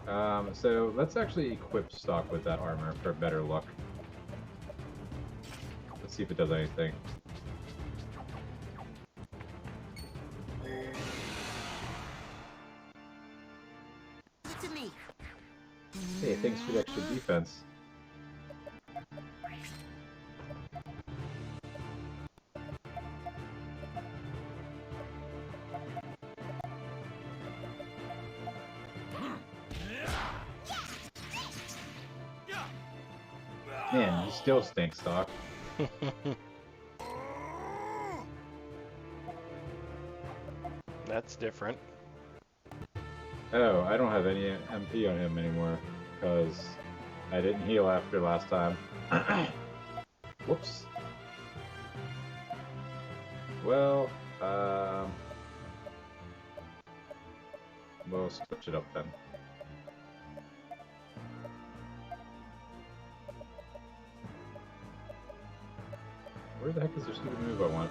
So let's actually equip stock with that armor for better luck. Let's see if it does anything. Hey, thanks for the extra defense. Man, you still stink, Stock. That's different. Oh, I don't have any MP on him anymore, because I didn't heal after last time. Whoops. Well, we'll switch it up then. Where the heck is their stupid move I want?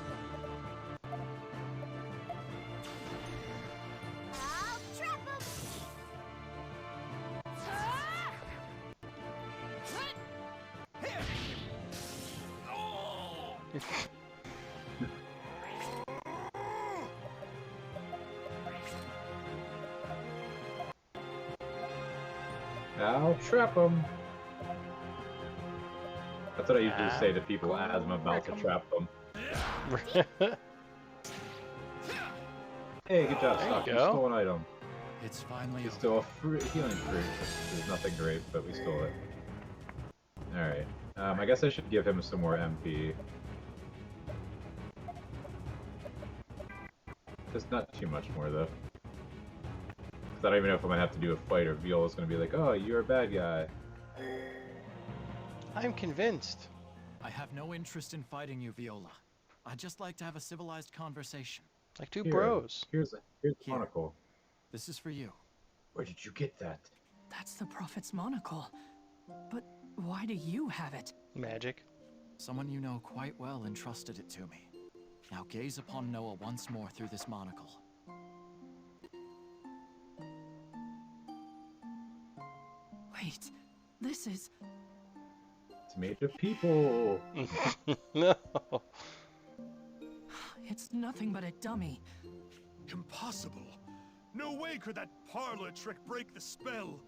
I'll trap him. That's what I usually say to people as I'm about to trap them. Hey, good job, Stock. You stole an item. It's finally. You stole a healing fruit. There's nothing great, but we stole it. Alright. I guess I should give him some more MP. Just not too much more, though. Because I don't even know if I'm going to have to do a fight, or Viola's going to be like, oh, you're a bad guy. I'm convinced. I have no interest in fighting you, Viola. I'd just like to have a civilized conversation. Like two bros. Here's the monocle. This is for you. Where did you get that? That's the Prophet's monocle. But why do you have it? Magic. Someone you know quite well entrusted it to me. Now gaze upon Noah once more through this monocle. Wait, this is... It's made of people! No! It's nothing but a dummy. Impossible! No way could that parlor trick break the spell!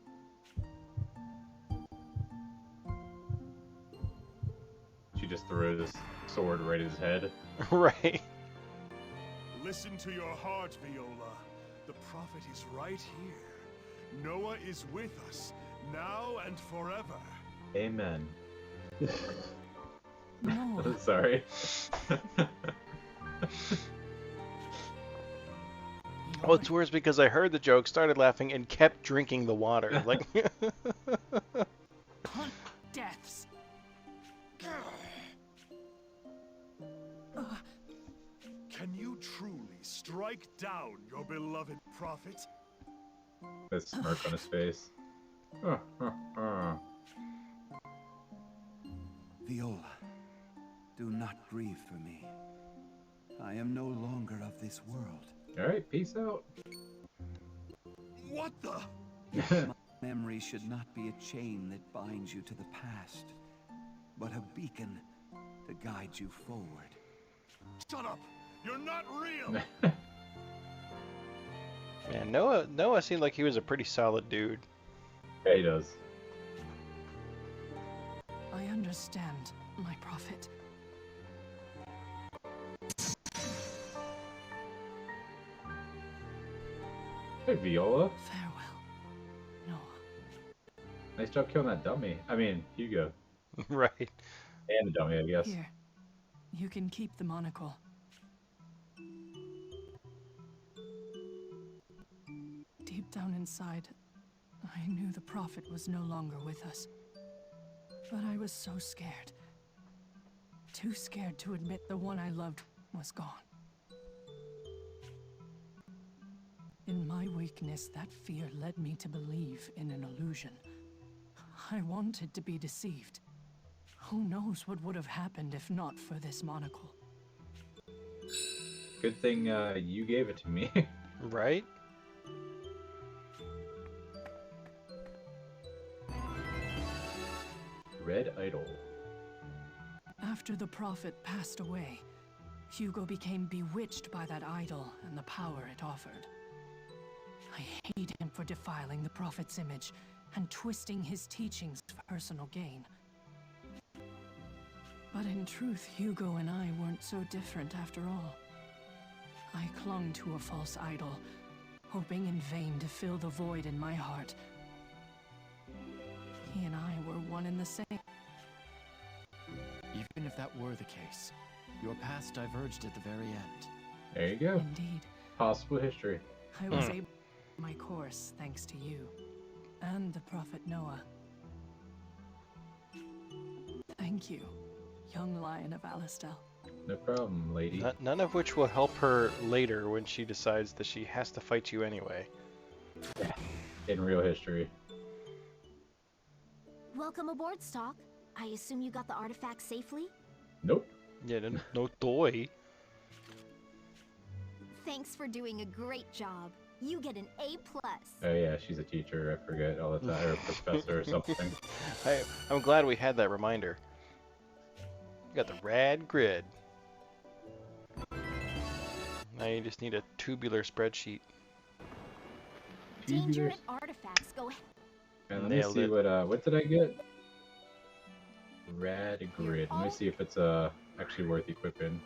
She just threw this sword right at his head. Right. Listen to your heart, Viola. The Prophet is right here. Noah is with us, now and forever. Amen. No. Sorry. Oh, it's worse because I heard the joke, started laughing, and kept drinking the water. Like, Hunt deaths. Can you truly strike down your beloved Prophet? With a smirk on his face. Viola, do not grieve for me. I am no longer of this world. Alright, peace out. What the? My memory should not be a chain that binds you to the past, but a beacon to guide you forward. Shut up! You're not real! man, Noah seemed like he was a pretty solid dude. Yeah, he does. I understand, my Prophet. Hey, Viola. Farewell, Noah. Nice job killing that dummy. I mean, Hugo. Right. And the dummy, I guess. Here, you can keep the monocle. Deep down inside, I knew the Prophet was no longer with us. But I was so scared. Too scared to admit the one I loved was gone. In my weakness, that fear led me to believe in an illusion. I wanted to be deceived. Who knows what would have happened if not for this monocle? Good thing you gave it to me. Right? Red Idol. After the prophet passed away, Hugo became bewitched by that idol and the power it offered. I hate him for defiling the prophet's image and twisting his teachings for personal gain. But in truth, Hugo and I weren't so different after all. I clung to a false idol, hoping in vain to fill the void in my heart. He and I were one and the same. Even if that were the case, your paths diverged at the very end. There you go. Indeed, Possible history. I was able to my course thanks to you and the prophet Noah. Thank you, young lion of Alistel. No problem, lady. None of which will help her later when she decides that she has to fight you anyway. In real history. Welcome aboard, Stalk. I assume you got the artifact safely? Nope. Yeah, no toy. Thanks for doing a great job. You get an A+. Oh yeah, she's a teacher. I forget all the time, or a professor or something. I'm glad we had that reminder. You got the rad grid. Now you just need a tubular spreadsheet. Danger and artifacts go ahead. And let me Nailed see it. what did I get? Rad grid. Let me see if it's actually worth equipping.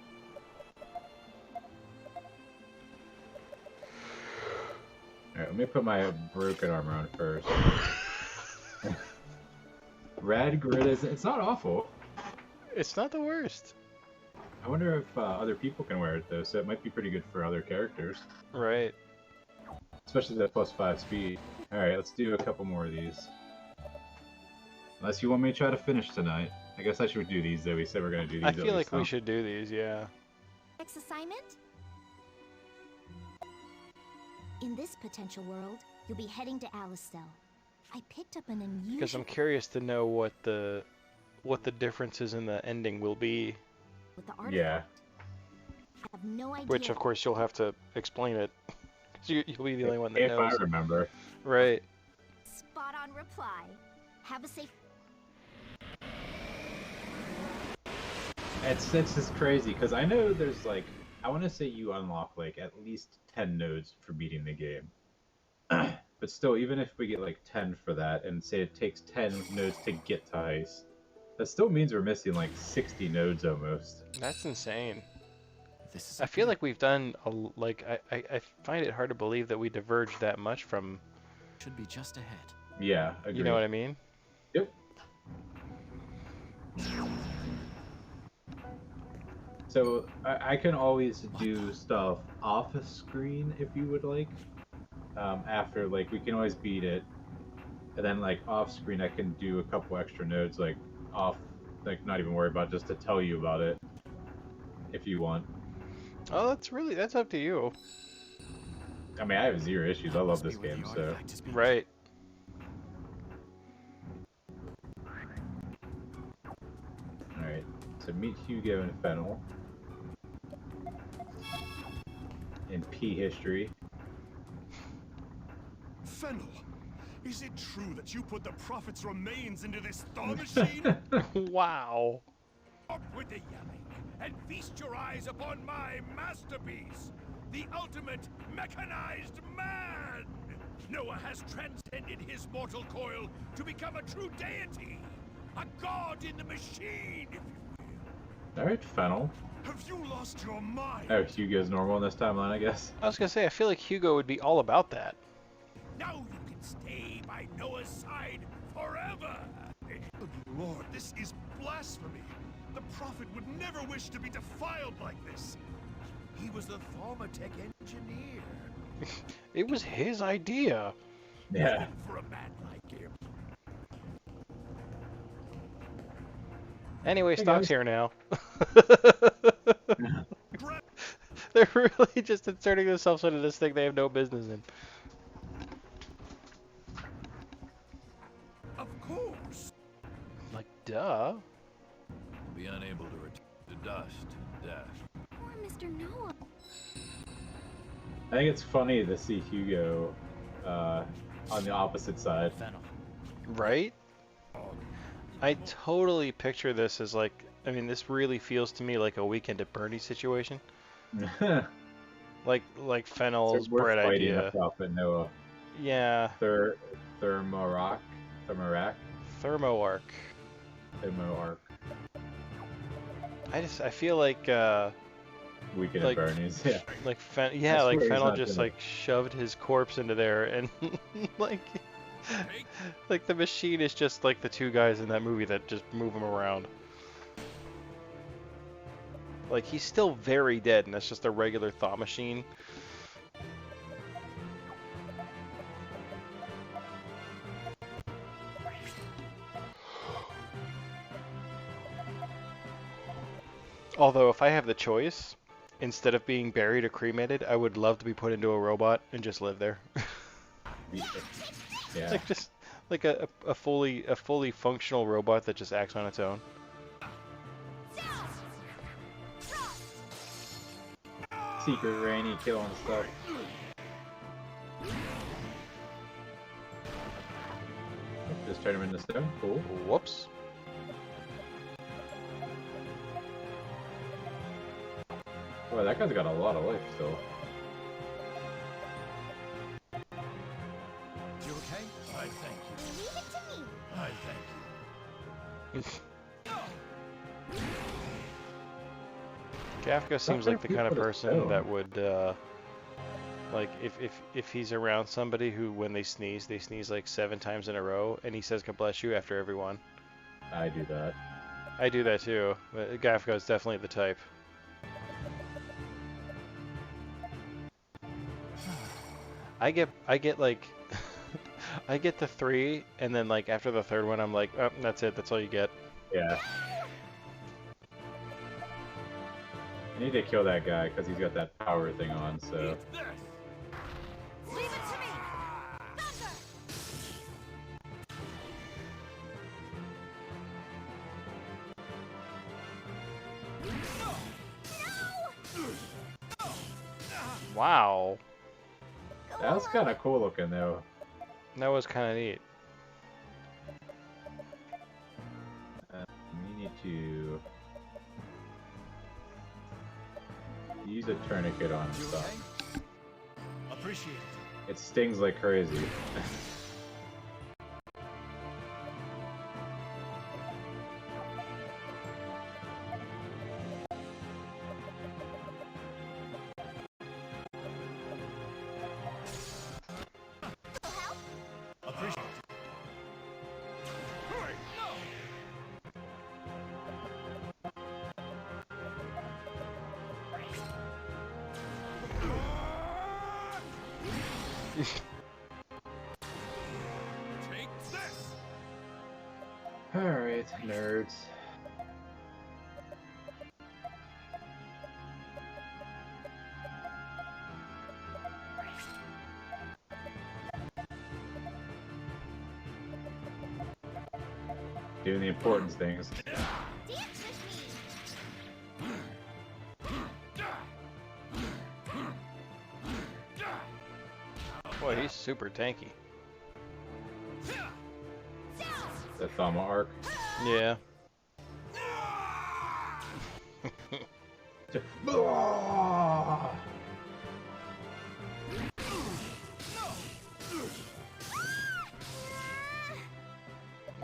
Alright, let me put my broken armor on first. Rad grid it's not awful. It's not the worst. I wonder if other people can wear it though, so it might be pretty good for other characters. Right. Especially the +5 speed. Alright, let's do a couple more of these. Unless you want me to try to finish tonight. I guess I should do these though. We said we're gonna do these. I feel like we should do these, yeah. Next assignment? In this potential world, you'll be heading to Alistel. I picked up an unusual... Because I'm curious to know what the differences in the ending will be. with the artifact. Yeah. I have no idea. Which, of course, you'll have to explain it. 'Cause you'll be the only one that If knows. I remember. Right. Spot on reply. Have a safe... It's just crazy because I know there's like I want to say you unlock like at least 10 nodes for beating the game. But still, even if we get like 10 for that, and say it takes 10 nodes to get to Heist, that still means we're missing like 60 nodes almost. That's insane. This is I feel like we've done I find it hard to believe that we diverged that much from. should be just ahead. Yeah, agreed. You know what I mean? Yep. So I can always do stuff off a screen if you would like. After like we can always beat it, and then like off screen I can do a couple extra nodes like off, like not even worry about, just to tell you about it if you want. Oh, that's up to you. I mean, I have zero issues. I love Must be this where the game, so artifact is being Right. all right. So meet Hugo and Fennel in P history. Fennel, is it true that you put the prophet's remains into this thaw machine? Wow. Stop with the yelling and feast your eyes upon my masterpiece, the ultimate mechanized man! Noah has transcended his mortal coil to become a true deity, a god in the machine, if you will. All right, Fennel. Have you lost your mind? Oh, Hugo's normal in this timeline, I guess. I was gonna say I feel like Hugo would be all about that. Now you can stay by Noah's side forever! Good Lord, this is blasphemy! The prophet would never wish to be defiled like this! He was the Thaumatic engineer! It was his idea. Yeah. For a man like him. Anyway, Hey, Stock's guys. here now. They're really just inserting themselves into this thing they have no business in. Of course! Like, duh. Be unable to return to dust and death. Poor Mr. Noah. I think it's funny to see Hugo on the opposite side. Fennel. Right? I totally picture this as like, I mean, this really feels to me like a Weekend at Bernie's situation. So Like Fennel's we're bright fighting a idea. Prophet Noah. Yeah. Thermoarch. Thermoarch. Thermoarch. I feel like Weekend like at Bernie's. Yeah. like I like swear he's Fennel not just gonna- like shoved his corpse into there and like like the machine is just like the two guys in that movie that just move him around. Like he's still very dead and that's just a regular thought machine. Although if I have the choice, instead of being buried or cremated, I would love to be put into a robot and just live there. Yeah. Like just like a fully functional robot that just acts on its own. Secret Rainy killing stuff. Just turn him into stone. Cool. Whoops. Well, that guy's got a lot of life still. You okay? I thank you. Leave it to me. I thank you. Kafka seems like the kind of people to person stone. that would like if he's around somebody who when they sneeze like 7 times in a row and he says God bless you after every one. I do that. I do that too. But Kafka is definitely the type. I get like I get the 3 and then like after the 3rd one I'm like, oh, that's it, that's all you get. Yeah. I need to kill that guy because he's got that power thing on, so. Eat this. Leave it to me. Thunder. Wow. That was kind of cool looking, though. That was kind of neat. We need to use a tourniquet on You stuff. okay? Appreciate it. It stings like crazy. Appreciate it. Hurry. Take this. Alright, nerds. Doing the important things. Dance with me. Boy, he's super tanky. The thumb arc. Yeah.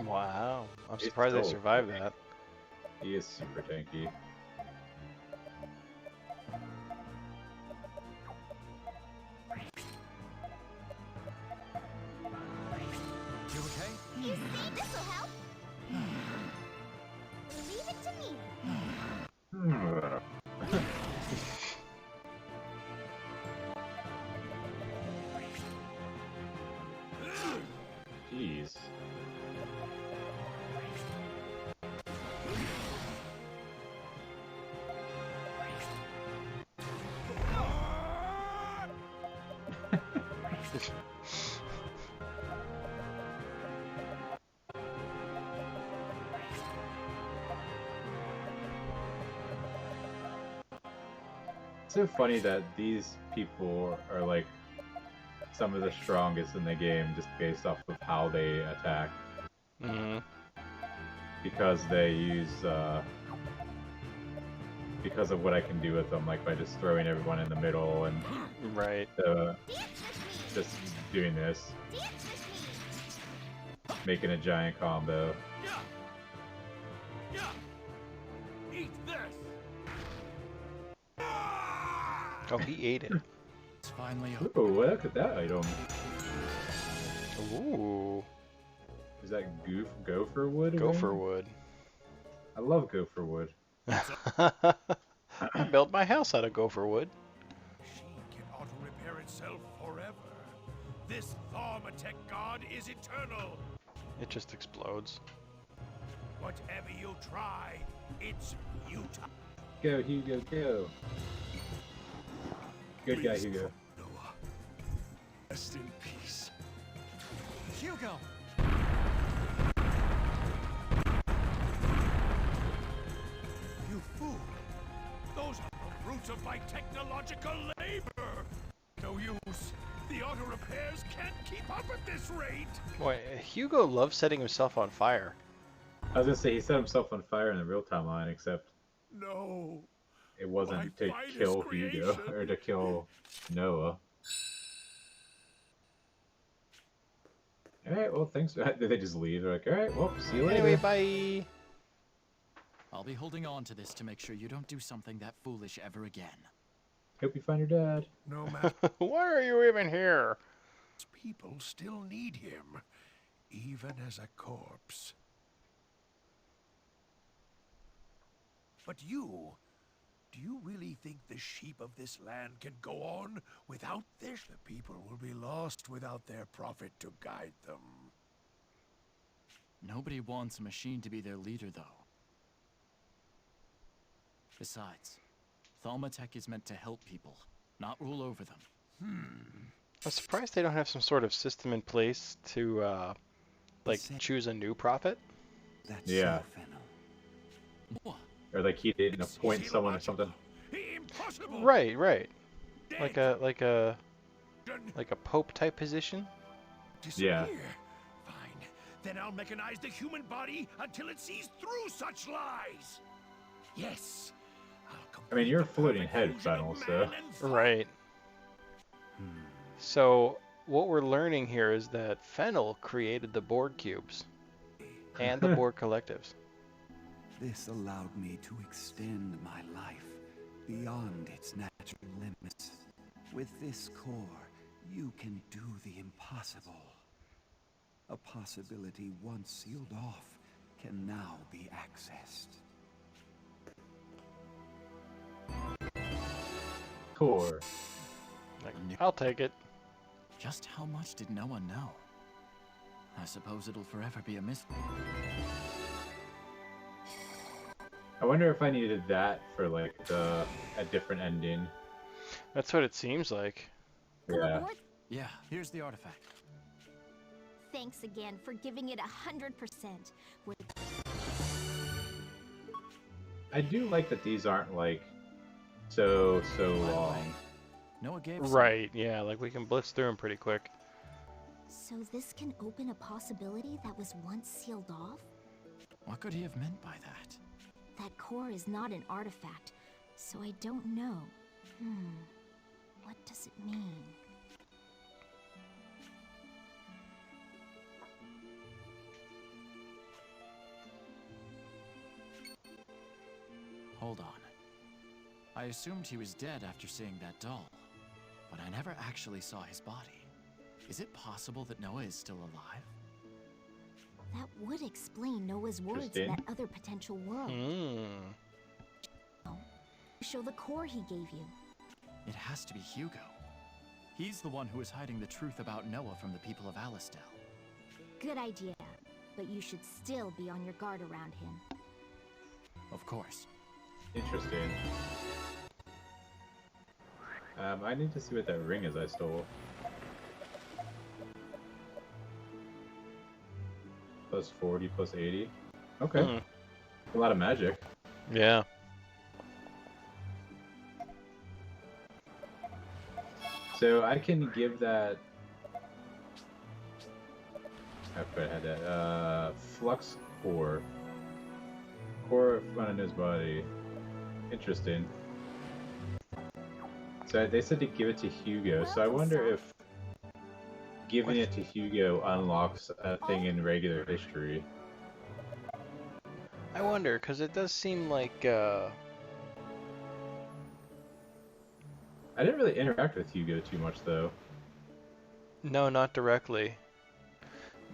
Wow. I'm It's surprised they so survived tanky. that. He is super tanky. You okay? You see, this'll help. Leave it to me. Jeez. It's so funny that these people are like some of the strongest in the game just based off of how they attack. Hmm. because they use because of what I can do with them, like by just throwing everyone in the middle and Right. just doing this, making a giant combo. Eat this. Oh, he ate it. It's finally over. Ooh, look at that item. Ooh. Is that gopher wood? Gopher wood. I love gopher wood. I built my house out of gopher wood. She can auto-repair itself forever. This Thaumatek god is eternal. It just explodes. Whatever you try, it's futile. Go, Hugo, go. Good guy, Hugo. Noah, rest in peace. Hugo! You fool! Those are the fruits of my technological labor! No use. The auto repairs can't keep up at this rate! Boy, Hugo loves setting himself on fire. I was gonna say he set himself on fire in the real timeline, except No. it wasn't My to finest kill Hugo creation. or to kill Noah. All right, well, thanks. Did they just leave? They're like, all right, well, see you later. Anyway, bye. I'll be holding on to this to make sure you don't do something that foolish ever again. Hope you find your dad. No matter, Why are you even here? people still need him, even as a corpse. But you, do you really think the sheep of this land can go on without this? The people will be lost without their prophet to guide them. Nobody wants a machine to be their leader, though. Besides, Thaumatek is meant to help people, not rule over them. I'm surprised they don't have some sort of system in place to, like, choose a new prophet. That's Yeah. so, Fennel. What? Or like he didn't appoint someone or something. Impossible! Right, right. Dead. Like a pope type position. Yeah. Disappear. Fine. Then I'll mechanize the human body until it sees through such lies. Yes. I mean, you're a floating head, Fennel, so. Right. So what we're learning here is that Fennel created the Borg cubes and the Borg collectives. This allowed me to extend my life beyond its natural limits. With this core, you can do the impossible. A possibility once sealed off can now be accessed. Core. Like, I'll take it. Just how much did Noah know? I suppose it'll forever be a mystery. I wonder if I needed that for like a different ending. That's what it seems like. Come Yeah. aboard. Yeah, here's the artifact. Thanks again for giving it 100%. I do like that these aren't like so By the way, long. Noah gave some- Right, yeah, like we can blitz through them pretty quick. So this can open a possibility that was once sealed off? What could he have meant by that? That core is not an artifact, so I don't know. What does it mean? Hold on. I assumed he was dead after seeing that doll, but I never actually saw his body. Is it possible that Noah is still alive? That would explain Noah's words in Interesting. that other potential world. Show the core he gave you. It has to be Hugo. He's the one who is hiding the truth about Noah from the people of Alistel. Good idea, but you should still be on your guard around him. Of course. Interesting. I need to see what that ring is I stole. Plus 40, plus 80. Okay. A lot of magic. Yeah. So I can give that. I forgot I had that. Flux core core found in his body. Interesting. So they said to give it to Hugo, so I wonder if giving it to Hugo unlocks a thing in regular history. I wonder, because it does seem like I didn't really interact with Hugo too much, though. no, not directly.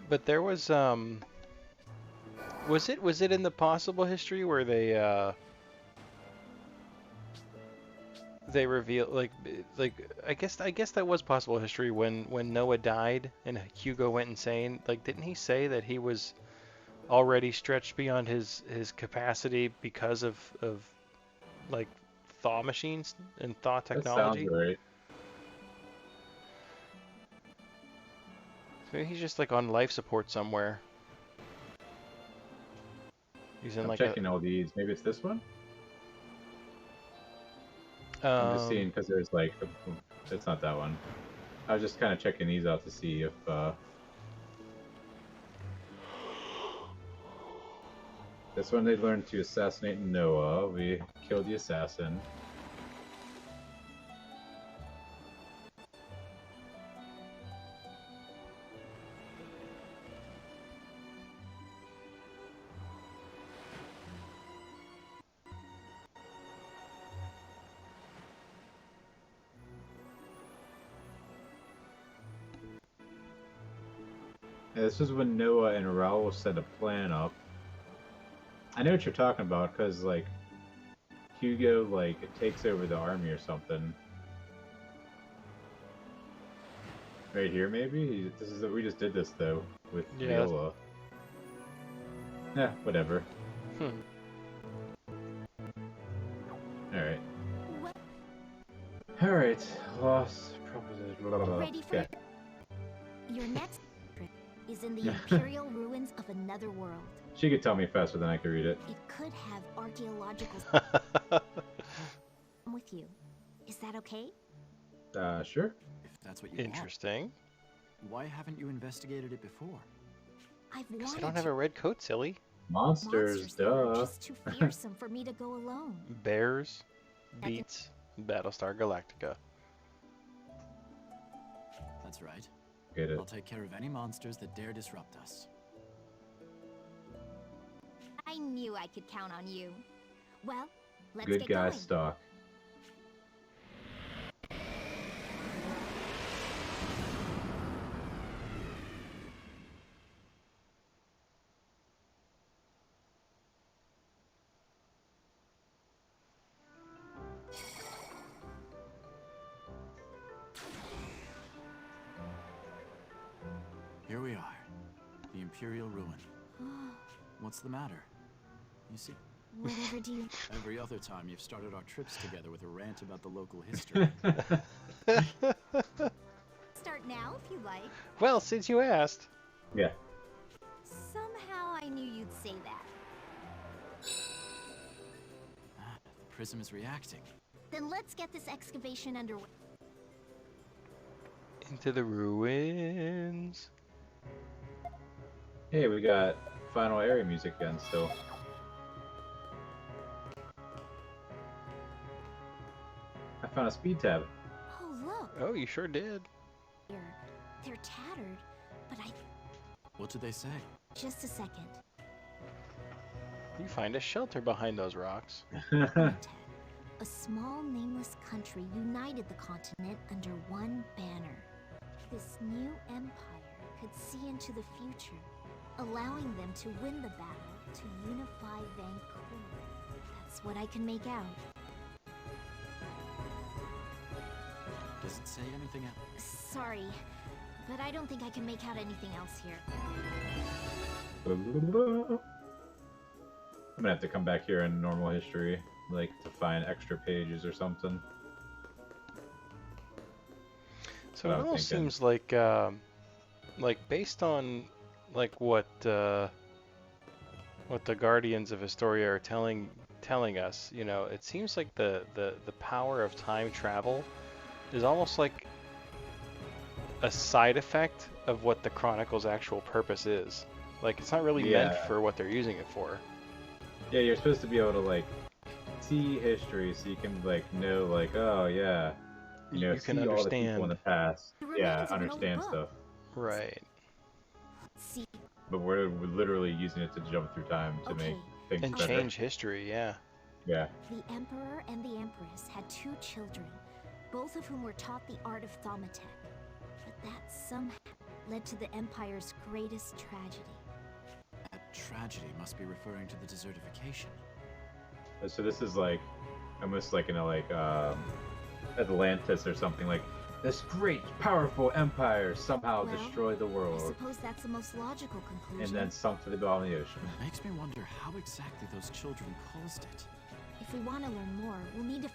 But there was was it in the possible history where they reveal like I guess that was possible history when Noah died and Hugo went insane. Like, didn't he say that he was already stretched beyond his capacity because of like thaw machines and thaw technology? That sounds right. So maybe he's just like on life support somewhere. He's in I'm like checking all these. Maybe it's this one? I'm just seeing because there's like... It's not that one. I was just kind of checking these out to see if... This one they learned to assassinate Noah. We killed the assassin. Yeah, this is when Noah and Raul set a plan up. I know what you're talking about, because, like, Hugo, like, takes over the army or something. Right here, maybe? This is we just did this, though, with Viola. Yeah, whatever. Alright. Alright, lost proposition. Ready for your next trip is in the Imperial ruins of another world. She could tell me faster than I could read it. It could have archaeological with you. Is that okay? Sure. If that's what you Interesting. want. Why haven't you investigated it before? I've Because I wanted don't have a red coat, silly. Monsters, that are duh. just too fearsome for me to go alone. Bears beats Battlestar Galactica. That's right. Get it. I'll take care of any monsters that dare disrupt us. I knew I could count on you. Well, let's Good get guy going. stock. Here we are. The Imperial ruin. What's the matter? You see, Whatever do you... every other time you've started our trips together with a rant about the local history. Start now if you like. Well, since you asked. Yeah. Somehow I knew you'd say that. The prism is reacting. Then let's get this excavation underway. Into the ruins. Hey, we got final area music again still. I found a speed tab. Oh, look. Oh, you sure did. They're tattered, but What did they say? Just a second. You find a shelter behind those rocks. A small, nameless country united the continent under one banner. This new empire could see into the future, allowing them to win the battle to unify Vancouver. That's what I can make out. Does it say anything else? Sorry, but I don't think I can make out anything else here. I'm gonna have to come back here in normal history, like to find extra pages or something. So What it I'm almost thinking. seems like based on like what the Guardians of Historia are telling us, you know, it seems like the power of time travel is almost like a side effect of what the Chronicle's actual purpose is. Like, it's not really meant for what they're using it for. Yeah, you're supposed to be able to like see history, so you can like know like, oh yeah, you know, You can see all the people in understand. the past. The Yeah, remains of an old understand book. stuff. Right. See, But we're literally using it to jump through time to make okay, things And better. change history, yeah. Yeah. the Emperor and the Empress had 2 children, both of whom were taught the art of thaumaturgy. But that somehow led to the Empire's greatest tragedy. That tragedy must be referring to the desertification. So this is like almost like Atlantis or something, like this great powerful empire somehow Well, destroyed the I world suppose that's the most logical conclusion. and then sunk to the bottom of the ocean. Makes me wonder how exactly those children caused it. If we want to learn more, we'll need to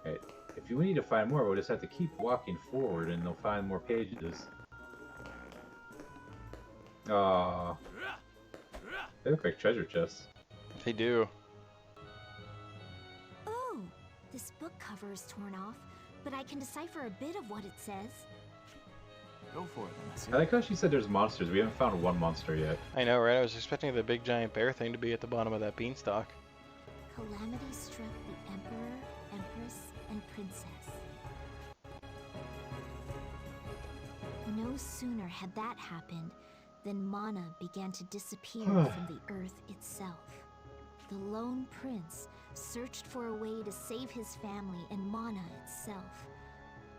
Right. If you need to find more, we'll just have to keep walking forward and they'll find more pages. Aww. They look like treasure chests. They do. Oh, this book cover is torn off, but I can decipher a bit of what it says. Go for it, I Amicia. like how she said there's monsters. We haven't found one monster yet. I know, right? I was expecting the big giant bear thing to be at the bottom of that beanstalk. Calamity struck the Emperor, Empress, and Princess. No sooner had that happened than mana began to disappear from the earth itself. The lone prince searched for a way to save his family and mana itself,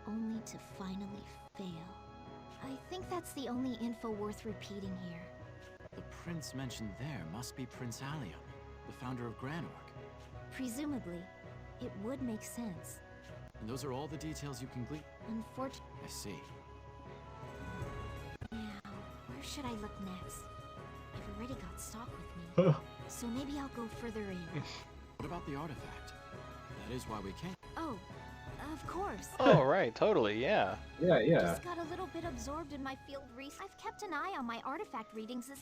only to finally fail. I think that's the only info worth repeating here. The prince mentioned there must be Prince Allium, the founder of Granork. Presumably, it would make sense. And those are all the details you can glean. Unfortunately, I see. now, where should I look next? I've already got stock with me, so maybe I'll go further in. What about the artifact? That is why we came. Oh, of course. Oh, right, totally, yeah. Yeah, yeah. Just got a little bit absorbed in my field research. I've kept an eye on my artifact readings this.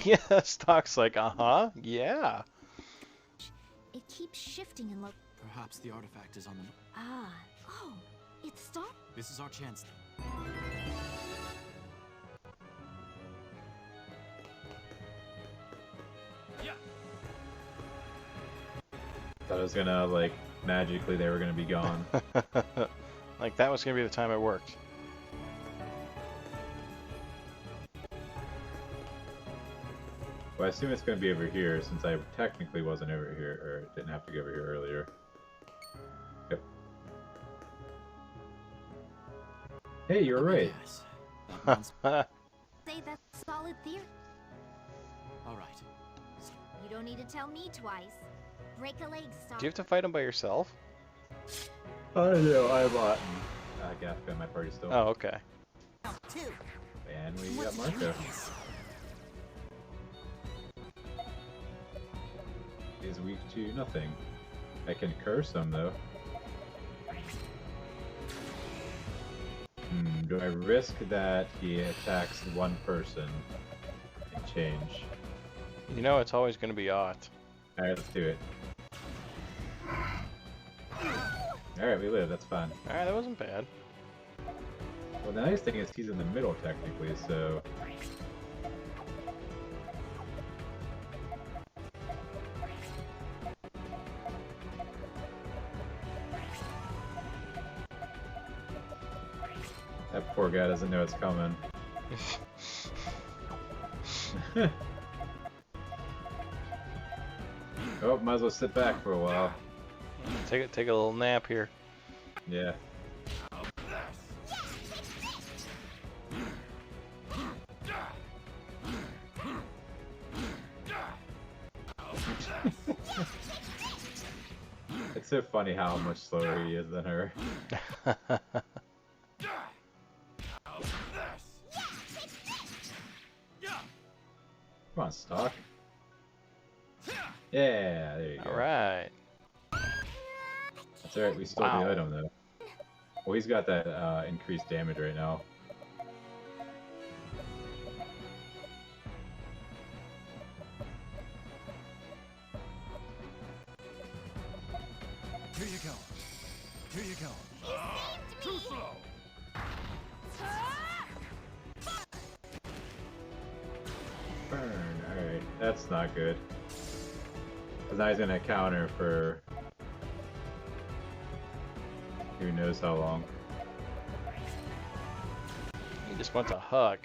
Yeah, Stock's like, yeah. It keeps shifting and look. Perhaps the artifact is on the... Oh, it's stopped. This is our chance. Thought it was gonna, like, magically they were gonna be gone. Like, that was gonna be the time it worked. Well, I assume it's gonna be over here since I technically wasn't over here, or didn't have to go over here earlier. Yep. Hey, you were right. Yes. That means... Say that's solid theory. all right. You don't need to tell me twice. Break a leg, stop. Do you have to fight him by yourself? I know, I'm Gaffka in my party still. Oh, okay. And we got Marco. He's weak to nothing. I can curse him though. Do I risk that he attacks one person and change? You know it's always gonna be Ott. Alright, let's do it. Alright, we live, that's fine. Alright, that wasn't bad. Well, the nice thing is he's in the middle technically, so... That poor guy doesn't know it's coming. Oh, might as well sit back for a while. Take a little nap here. Yeah. It's so funny how much slower he is than her. Come on, Stock. Yeah, there you go. Alright. That's alright, we stole Wow. the item though. Well, he's got that increased damage right now. Here you go. Here you go. Too slow. Burn. Alright, that's not good. Because now he's gonna counter for who knows how long. He just wants a hug.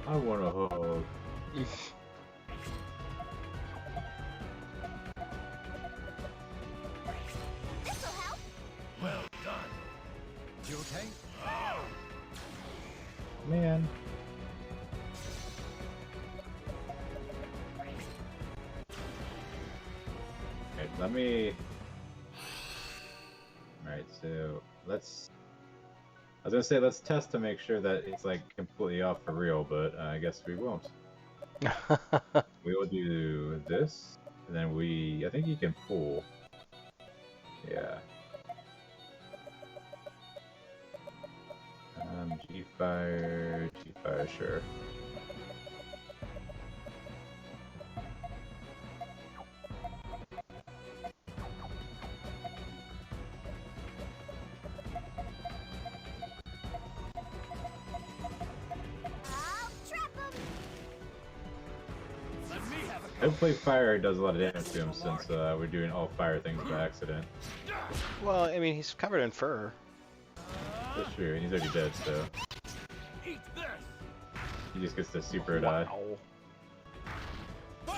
I want a hug. This'll help. Well done. You okay? Man. Alright, let me... Alright, so let's... I was gonna say let's test to make sure that it's like completely off for real, but I guess we won't. We will do this, and then I think you can pull. Yeah. G-Fire, sure. I'll trap him. Let me have a Hopefully fire does a lot of damage to him since we're doing all fire things by accident. Well, I mean, he's covered in fur. That's true, and he's already dead, so eat this. he just gets to super die. Wow. Burn.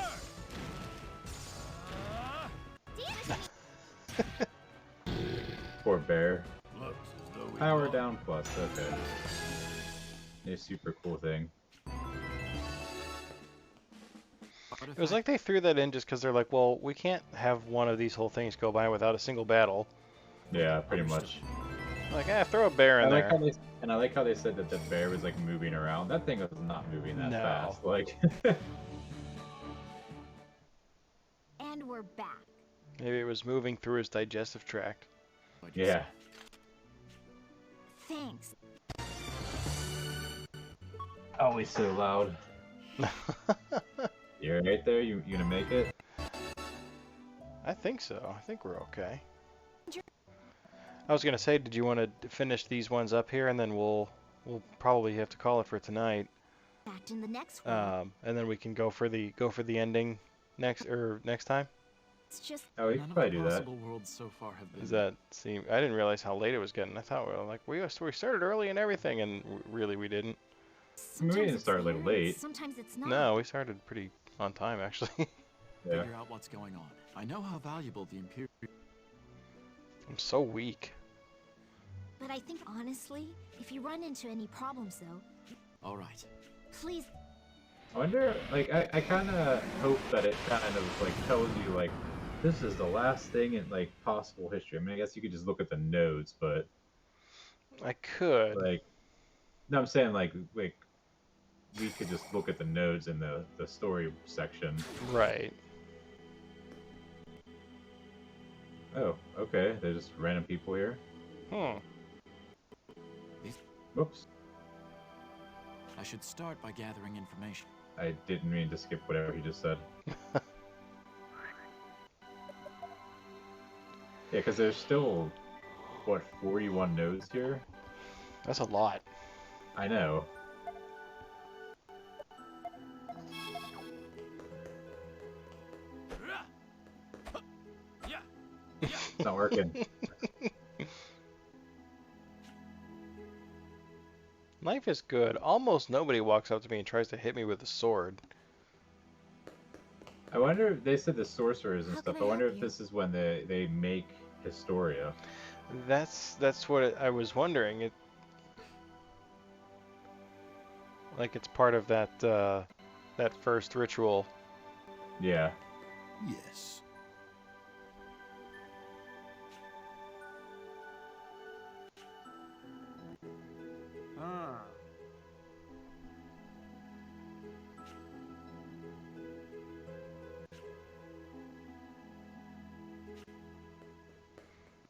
Poor bear. Looks as though we Power lost. down plus, okay. A super cool thing. It was like they threw that in just because they're like, well, we can't have one of these whole things go by without a single battle. Yeah, pretty much. Like, throw a bear in there. I like how they said that the bear was like moving around. That thing was not moving that No. fast. Like, And we're back. Maybe it was moving through his digestive tract. yeah. Thanks. Always so loud. You're right there. You gonna make it? I think so. I think we're okay. I was gonna say, did you want to finish these ones up here, and then we'll probably have to call it for tonight. Back in the next one. And then we can go for the next time. It's just Oh, we None can of probably the do that. possible worlds so far have been. Does that seem? I didn't realize how late it was getting. I thought we started early and everything, and really we didn't. sometimes didn't it's start a there, little late. Sometimes it's not. No, we started pretty on time actually. Yeah. Figure out what's going on. I know how valuable the Imperial. I'm so weak. But I think honestly, if you run into any problems though, All right. please I wonder, like, I kind of hope that it kind of like tells you like this is the last thing in like possible history. I mean, I guess you could just look at the nodes, but I could. like, no, I'm saying like we could just look at the nodes in the story section. Right. Oh, okay. There's just random people here. Whoops. I should start by gathering information. I didn't mean to skip whatever he just said. Yeah, because there's still, what, 41 nodes here? That's a lot. I know. Yeah. It's not working. Life is good. Almost nobody walks up to me and tries to hit me with a sword. I wonder if they said the sorcerers and How stuff. can I I wonder help if you? this is when they make Historia. That's what I was wondering. It like it's part of that that first ritual. Yeah. Yes. Ah.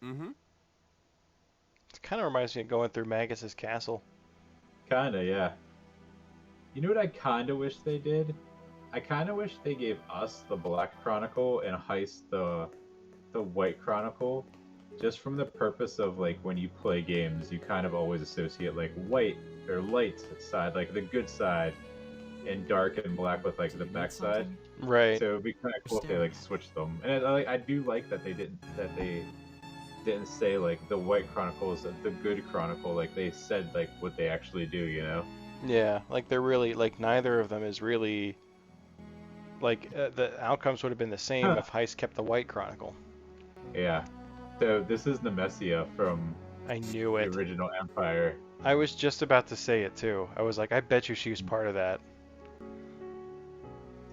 Mm-hmm. It kind of reminds me of going through Magus's castle. Kinda, yeah. You know what I kinda wish they did? I kinda wish they gave us the Black Chronicle and Heist the White Chronicle. just from the purpose of like when you play games, you kind of always associate like white or light side, like the good side, and dark and black with like Do the you need back side. something? Right. So it'd be kind of cool if they like switched them. And I do like that they didn't say like the White Chronicle is the good Chronicle. Like they said like what they actually do, you know? Yeah, like they're really like neither of them is really like the outcomes would have been the same if Heist kept the White Chronicle. Yeah. So this is Nemesia from I knew the it. original Empire. I was just about to say it too. I was like, I bet you she was part of that.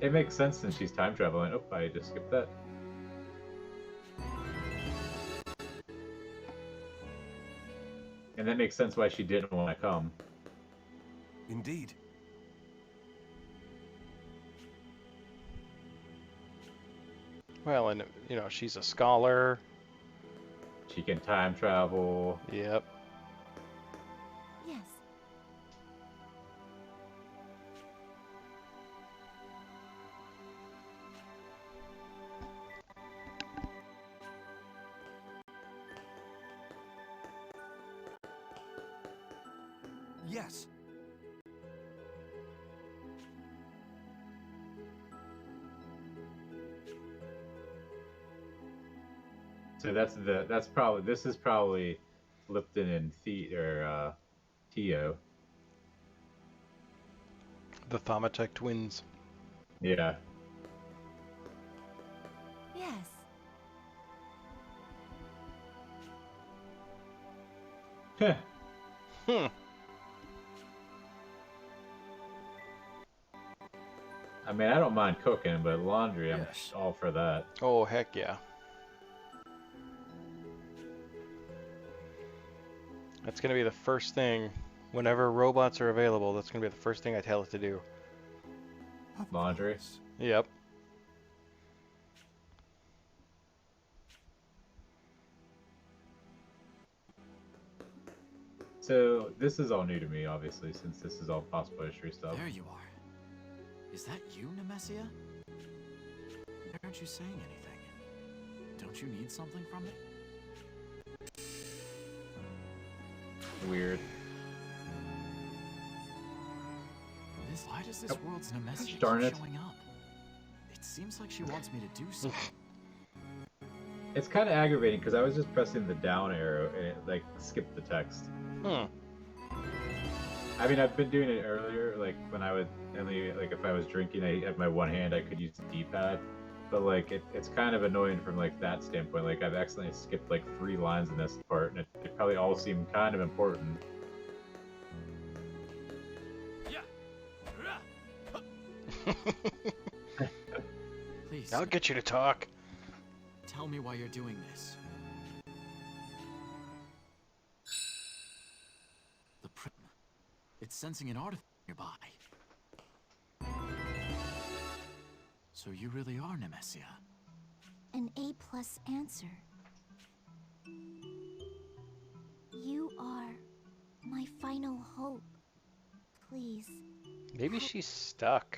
It makes sense since she's time traveling. Oh, I just skipped that. And that makes sense why she didn't want to come. Indeed. Well, and you know, she's a scholar. She can time travel. Yep. Yes. Yes. So this is probably Lipton and Tio. The Thaumatek twins. Yeah. Yes. Hmm. I mean, I don't mind cooking, but laundry, I'm Yes. all for that. Oh, heck yeah. That's going to be the first thing. Whenever robots are available, that's going to be the first thing I tell it to do. Of Laundry? course. Yep. So this is all new to me, obviously, since this is all possible history stuff. There you are. Is that you, Nemesia? Why aren't you saying anything? Don't you need something from it? Weird. Why does this world's Nemesia Darn keep it. showing up? It seems like she wants me to do something. It's kind of aggravating because I was just pressing the down arrow and it like skipped the text. Hmm. I mean, I've been doing it earlier, like when I would only like if I was drinking, I had my one hand, I could use the D-pad. But like it's kind of annoying from like that standpoint. Like I've accidentally skipped like 3 lines in this part, and it probably all seem kind of important. Please, I'll get you to talk. tell me why you're doing this. The Prim. It's sensing an artifact nearby. So you really are Nemesia. An A+ answer. You are my final hope. Please. Maybe she's stuck.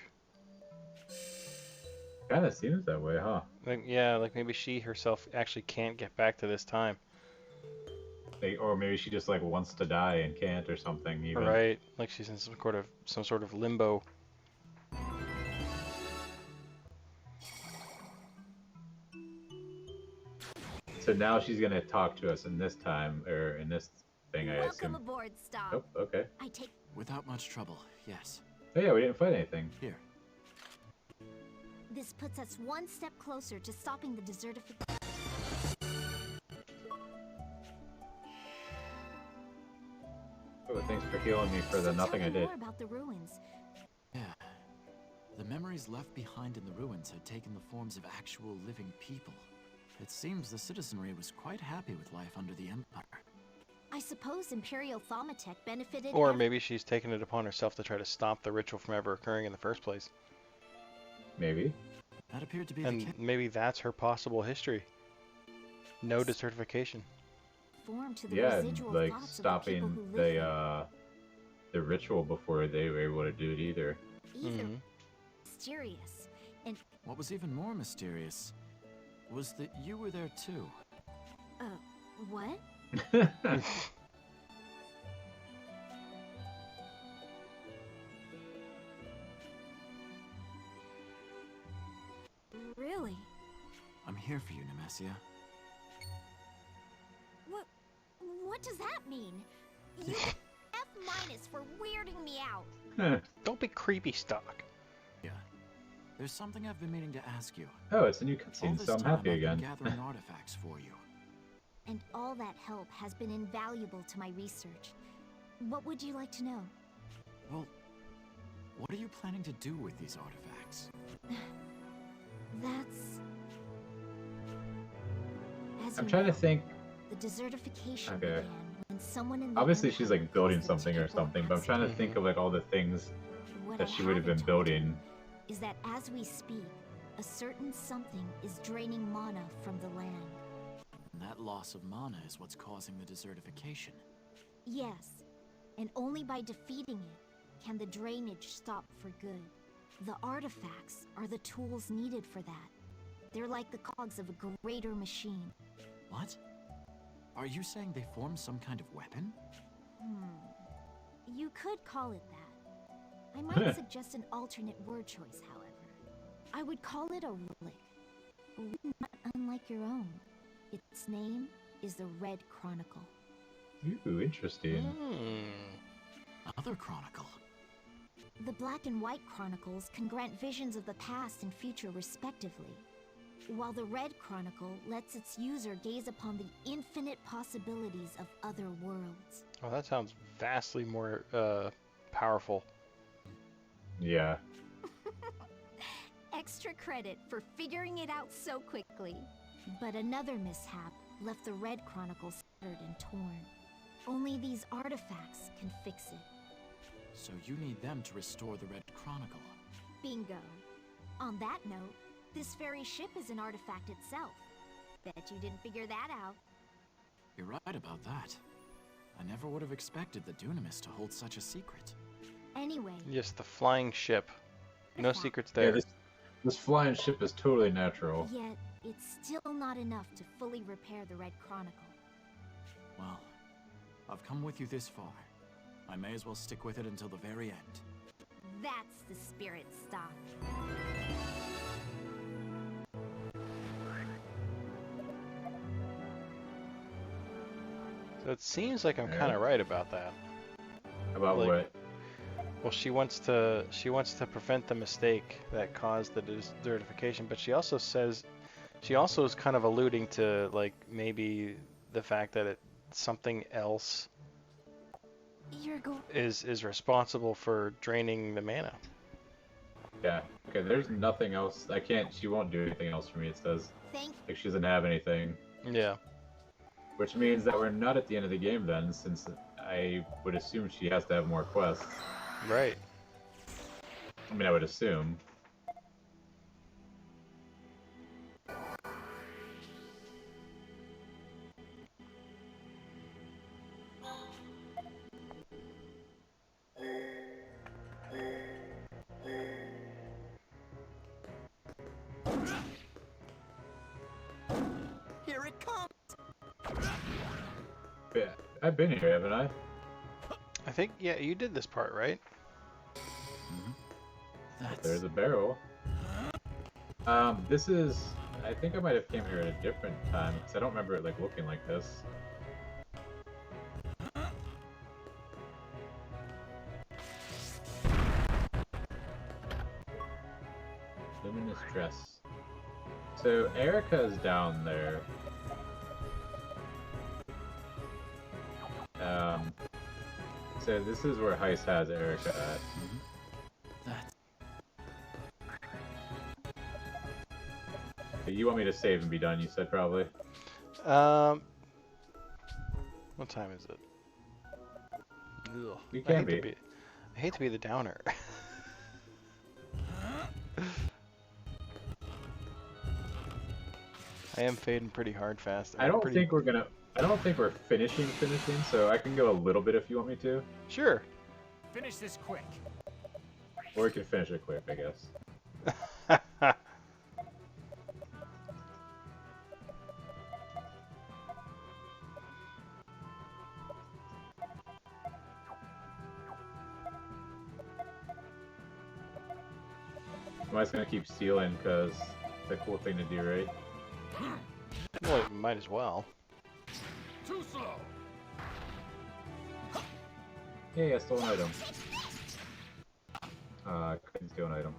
Kind of seems that way, huh? Like, yeah, like maybe she herself actually can't get back to this time. Like, or maybe she just like wants to die and can't, or something. Even. Right? Like she's in some sort of limbo. So now she's gonna talk to us in this time, or in this thing, I Welcome assume. aboard, Stop. Oh, okay. I take Without much trouble, yes. Oh yeah, we didn't fight anything. Here. this puts us one step closer to stopping the desertification. Oh, thanks for healing me for the nothing I did. More about the ruins. Yeah. The memories left behind in the ruins had taken the forms of actual living people. It seems the citizenry was quite happy with life under the Empire. I suppose Imperial Thaumatek benefited. Or maybe she's taken it upon herself to try to stop the ritual from ever occurring in the first place. Maybe. That appeared to be the And case. maybe that's her possible history. No desertification. Form to the Yeah, residual like thoughts of stopping the people who live the ritual before they were able to do it either. either Mhm. mysterious and What was even more mysterious was that you were there too. What? Really? I'm here for you, Nemesia. What does that mean? You get F- for weirding me out. Don't be creepy, Stock. Yeah. There's something I've been meaning to ask you. Oh, it's a new All cutscene, this so I'm time, happy I've been again. gathering artifacts for you. And all that help has been invaluable to my research. What would you like to know? Well, what are you planning to do with these artifacts? That's... As I'm you trying to know, think. the desertification Okay. began when someone in the Obviously, she's Empire like building caused a something or terrible something, but I'm trying to accident. think of like all the things What that I she would have been haven't told you building. is that as we speak, a certain something is draining mana from the land. And that loss of mana is what's causing the desertification. Yes, and only by defeating it can the drainage stop for good. The artifacts are the tools needed for that. They're like the cogs of a greater machine. What? Are you saying they form some kind of weapon? You could call it that. I might suggest an alternate word choice, however. I would call it a relic. A relic not unlike your own. Its name is the Red Chronicle. Ooh, interesting. Another chronicle. The Black and White Chronicles can grant visions of the past and future respectively, while the Red Chronicle lets its user gaze upon the infinite possibilities of other worlds. Oh, that sounds vastly more powerful. Yeah. Extra credit for figuring it out so quickly. But another mishap left the Red Chronicle scattered and torn. Only these artifacts can fix it. So you need them to restore the Red Chronicle. Bingo. On that note, this very ship is an artifact itself. Bet you didn't figure that out. You're right about that. I never would have expected the Dunamis to hold such a secret. Anyway, Yes, the flying ship. No Artifact. secrets Yeah, there. this flying ship is totally natural. yet it's still not enough to fully repair the Red Chronicle. Well, I've come with you this far. I may as well stick with it until the very end. That's the spirit, Stock. So it seems like I'm kind of right about that. About Like- what? Well, she wants to prevent the mistake that caused the desertification, but she also is kind of alluding to like maybe the fact that something else You're going. is responsible for draining the mana. Yeah. Okay, there's nothing else. She won't do anything else for me, it says. Thank. Like, she doesn't have anything. Yeah. Which means that we're not at the end of the game then, since I would assume she has to have more quests. Right. I mean, I would assume. Here it comes! Yeah, I've been here, haven't I? I think yeah, you did this part, right? There's a barrel. This is... I think I might have came here at a different time, because I don't remember it, like, looking like this. Luminous dress. So, Erica's down there. So this is where Heist has Erica at. That's... You want me to save and be done, you said, probably? What time is it? Ugh. You can I be. hate to be the downer. I am fading pretty hard fast. I don't think we're finishing, so I can go a little bit if you want me to. Sure. Finish this quick. Or we can finish it quick, I guess. I'm just gonna keep stealing because it's a cool thing to do, right? Well, you might as well. Too slow. Hey, I stole an item. I couldn't steal an item.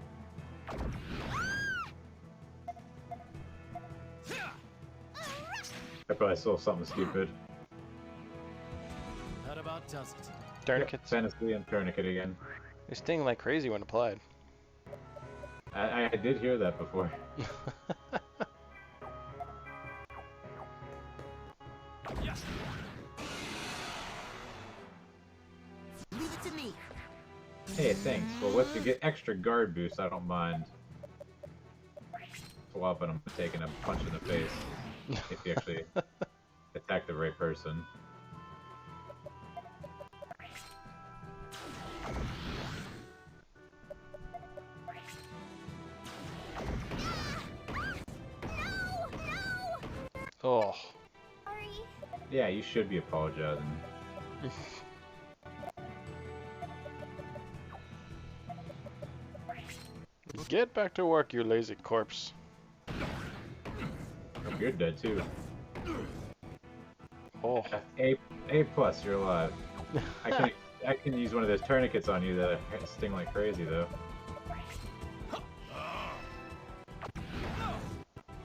I probably stole something stupid. That about does it. Tourniquets. Fantasy and tourniquet again. They sting like crazy when applied. I did hear that before. Leave it to me. Hey, thanks. Well, if you get extra guard boost, I don't mind swapping them, taking a punch in the face if you actually attack the right person. Oh. Sorry. Yeah, you should be apologizing. Get back to work, you lazy corpse. Oh, you're dead too. Oh. A plus, you're alive. I can use one of those tourniquets on you that sting like crazy though.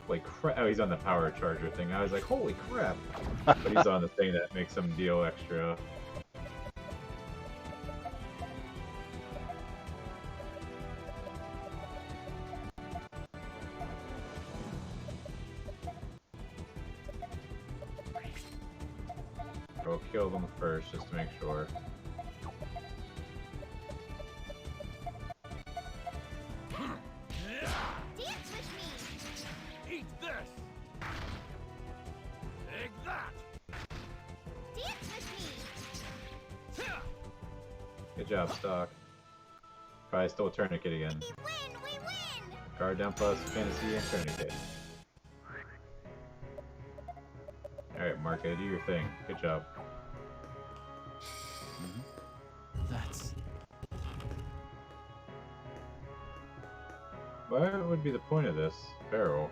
Holy crap! Oh, he's on the power charger thing. I was like, holy crap! But he's on the thing that makes him deal extra. We'll kill them first just to make sure. Dance with me. Eat this. Take that. Dance with me. Good job, Stock. Probably stole tourniquet again. We win. We win. Guard down plus, fantasy, and tourniquet. Alright, Marco, do your thing. Good job. That's... What would be the point of this barrel?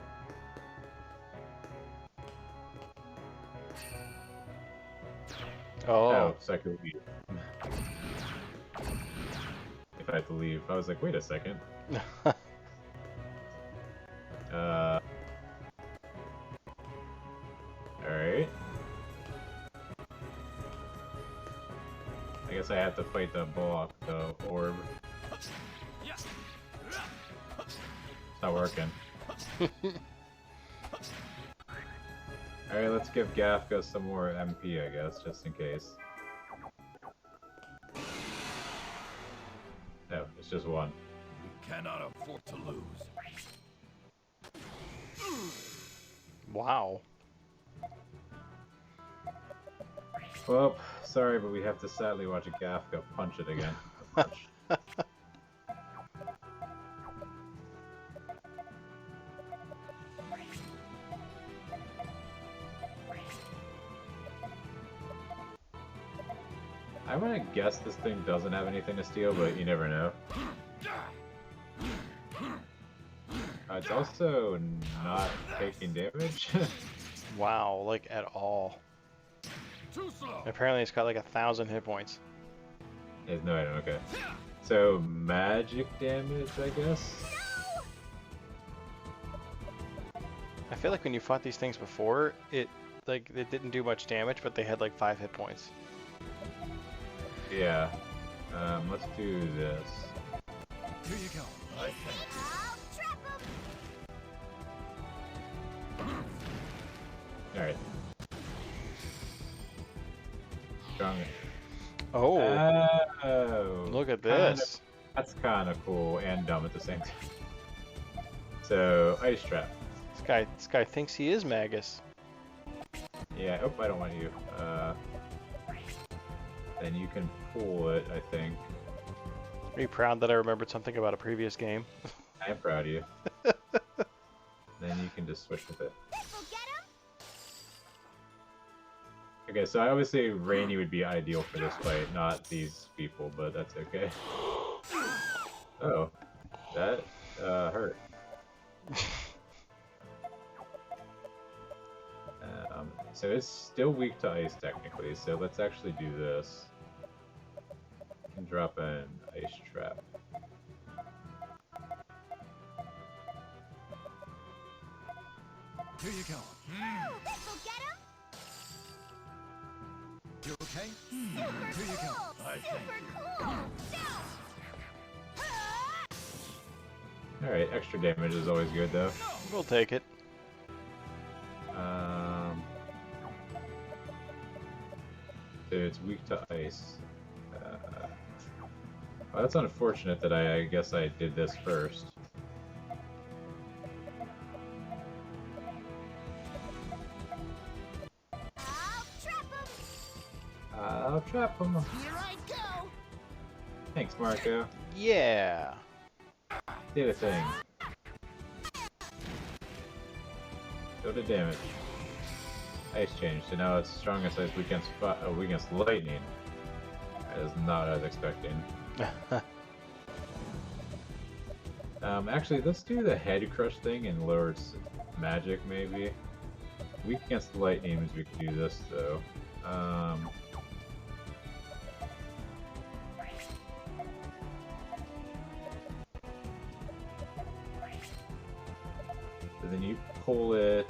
Oh. So I could leave. If I have to leave. I was like, wait a second. Alright. I guess I have to fight the block, the orb. It's not working. Alright, let's give Gafka some more MP, I guess, just in case. No, it's just one. We cannot afford to lose. Wow. Well, sorry, but we have to sadly watch a Gafka punch it again. Punch. I'm gonna guess this thing doesn't have anything to steal, but you never know. It's also not taking damage. Wow, like at all. Too slow. Apparently it's got like 1,000 hit points. There's no item, okay. So, magic damage, I guess? I feel like when you fought these things before, it didn't do much damage, but they had like 5 hit points. Yeah. Let's do this. Here you go. I think. I'll trap him. Alright. Strong. Oh, Oh. look at Kinda- this. That's kind of cool and dumb at the same time. So, ice trap. This guy thinks he is Magus. Yeah, oh, I don't want you. Then you can pull it, I think. Are you proud that I remembered something about a previous game? I am proud of you. Then you can just switch with it. This'll get him. Okay, so I always say Rainy would be ideal for this fight, not these people, but that's okay. Oh, that hurt. So it's still weak to ice technically, so let's actually do this. Can drop an ice trap. Here you go. Oh, this'll get him! You okay? Super Here you go. cool! I thank Super you. cool! Now! Alright, extra damage is always good though. We'll take it. So it's weak to ice. Well, that's unfortunate that I guess I did this first. I'll trap him! I'll trap him. Here I go! Thanks, Marco. Yeah. Do the thing. Go to damage. Ice change, so now it's strongest ice weak against lightning. That is not what I was expecting. Actually, let's do the head crush thing and lower its magic, maybe. Weak against lightning means we can do this, though. So then you pull it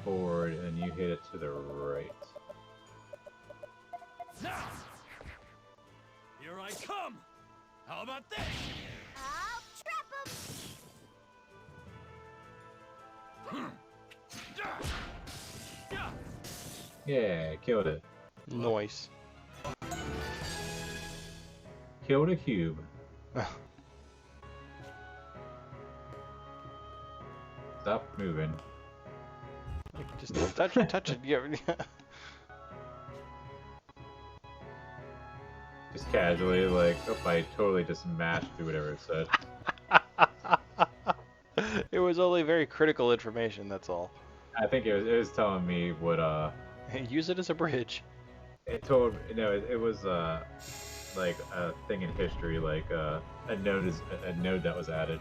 forward and you hit it to the right. Now! Here I come! How about this? I'll trap him! Yeah, killed it. Nice. Killed a cube. Stop moving. Just touch it. Yeah. Just casually, like, oh, I totally just mashed through whatever it said. It was only very critical information, that's all. I think it was telling me what, Use it as a bridge. it told, no, it was, like, a thing in history, like, a node that was added.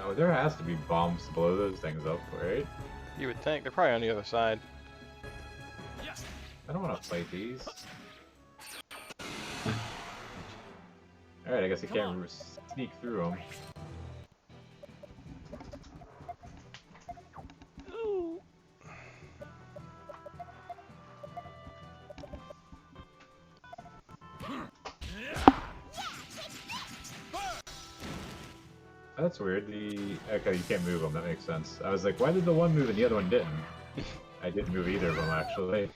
Oh, there has to be bombs to blow those things up, right? You would think. They're probably on the other side. I don't want to fight these. Alright, I guess I can't sneak through them. That's weird. Okay, you can't move them. That makes sense. I was like, why did the one move and the other one didn't? I didn't move either of them, actually.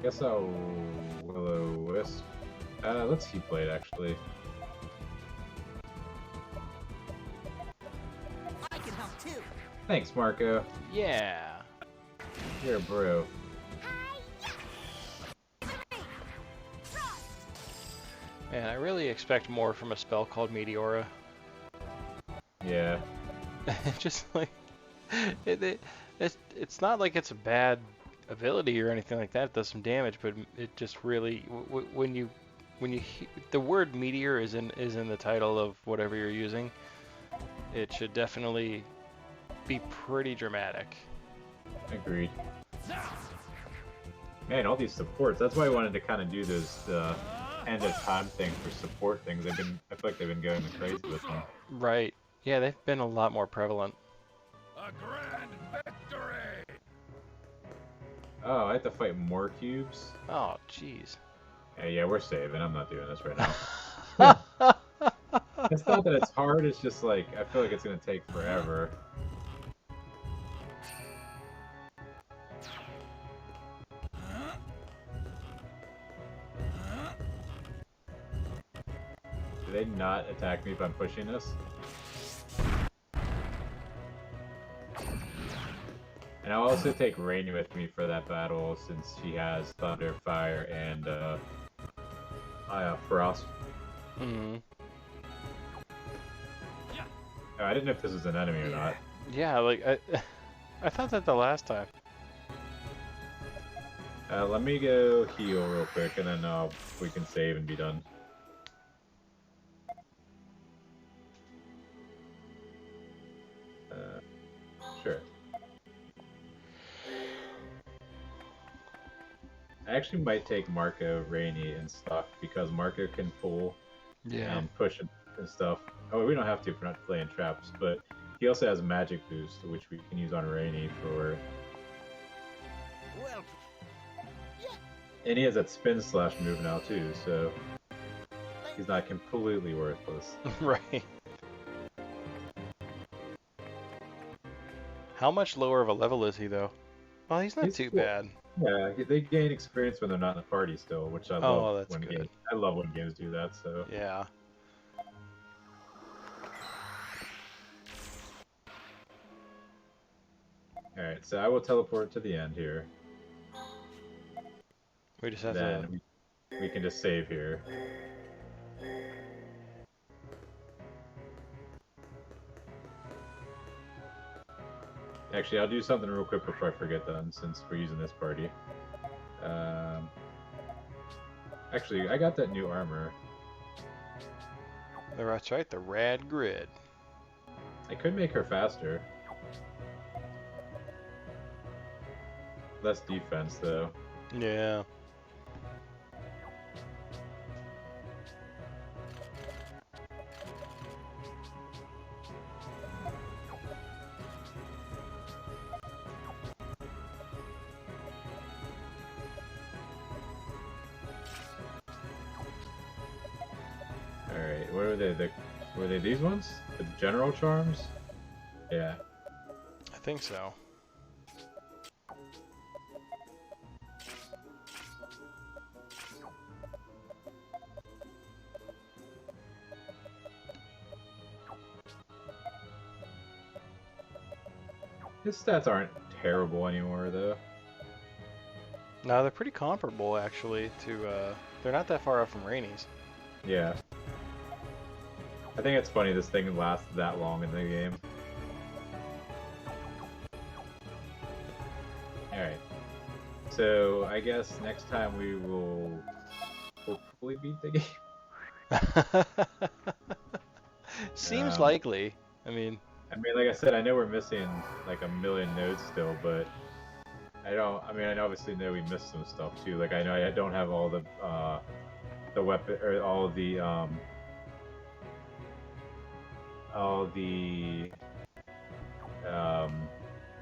Guess I'll Will-O-Wisp. Let's Heat Blade, actually. I can help too! Thanks, Marco. Yeah. You're a bro. Man, I really expect more from a spell called Meteora. Yeah. Just like it's not like it's a bad ability or anything like that. It does some damage, but it just really when you the word meteor is in the title of whatever you're using, it should definitely be pretty dramatic. Agreed. Man, all these supports. That's why I wanted to kind of do this end of time thing for support things. I feel like they've been going crazy with them. Right. Yeah, they've been a lot more prevalent. A grand victory! Oh, I have to fight more cubes? Oh, jeez. Yeah, we're saving. I'm not doing this right now. It's not that it's hard, it's just like, I feel like it's going to take forever. Do they not attack me if I'm pushing this? And I'll also take Rainy with me for that battle since she has Thunder, Fire, and Frost. Mm-hmm. Oh, I didn't know if this was an enemy or not. Yeah, like I thought that the last time. Let me go heal real quick, and then we can save and be done. Sure. I actually might take Marco, Rainy, and stuff because Marco can pull and push and stuff. Oh, we don't have to if we're not playing traps, but he also has magic boost, which we can use on Rainy for. Well, And he has that spin slash move now too, so he's not completely worthless. Right. How much lower of a level is he though? Well, he's not too bad. Yeah, they gain experience when they're not in the party still, which I love. Oh, that's when good. I love when games do that. So Yeah. all right, so I will teleport to the end here. We just have Then we can just save here. Actually, I'll do something real quick before I forget then, since we're using this party. Actually, I got that new armor. That's right, the rad grid. I could make her faster. Less defense, though. Yeah. Alright, what are they? Were they these ones? The general charms? Yeah. I think so. His stats aren't terrible anymore, though. No, they're pretty comparable actually to they're not that far off from Rainey's. Yeah. I think it's funny this thing lasts that long in the game. Alright. So, I guess next time we will hopefully beat the game. Seems likely. I mean, like I said, I know we're missing like a million nodes still, but I obviously know we missed some stuff too. Like I know I don't have all the weapon or all the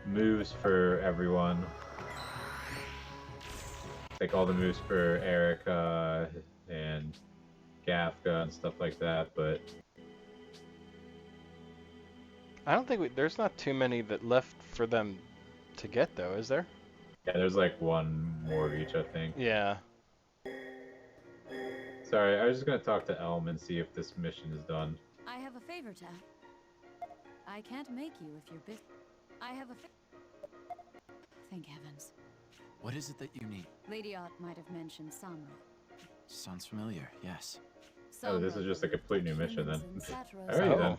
moves for everyone. Like all the moves for Erica and Gafka and stuff like that, but I don't think there's not too many that left for them to get though, is there? yeah, there's like one more of each, I think. Yeah. Sorry, I was just gonna talk to Elm and see if this mission is done. I have a favor to ask. I can't make you if you're busy. I have a Thank heavens. What is it that you need? Lady Ott might have mentioned Samra. Sounds familiar, yes. Oh, this is just a complete new mission then. Satros. Alright then.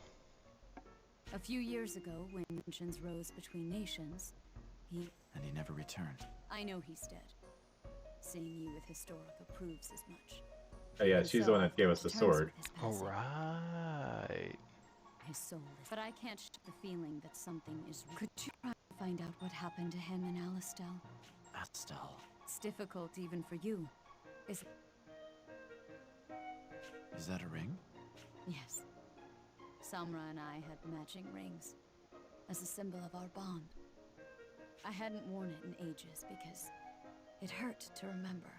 A few years ago, when tensions rose between nations, And he never returned. I know he's dead. Seeing you with Historica proves as much. Oh yeah, she's the one that gave us the sword. All right. His soul, but I can't shake the feeling that something is. Could you try to find out what happened to him in Alistel? Astel. It's difficult even for you. Is that a ring? Yes. Samra and I had matching rings as a symbol of our bond. I hadn't worn it in ages because it hurt to remember.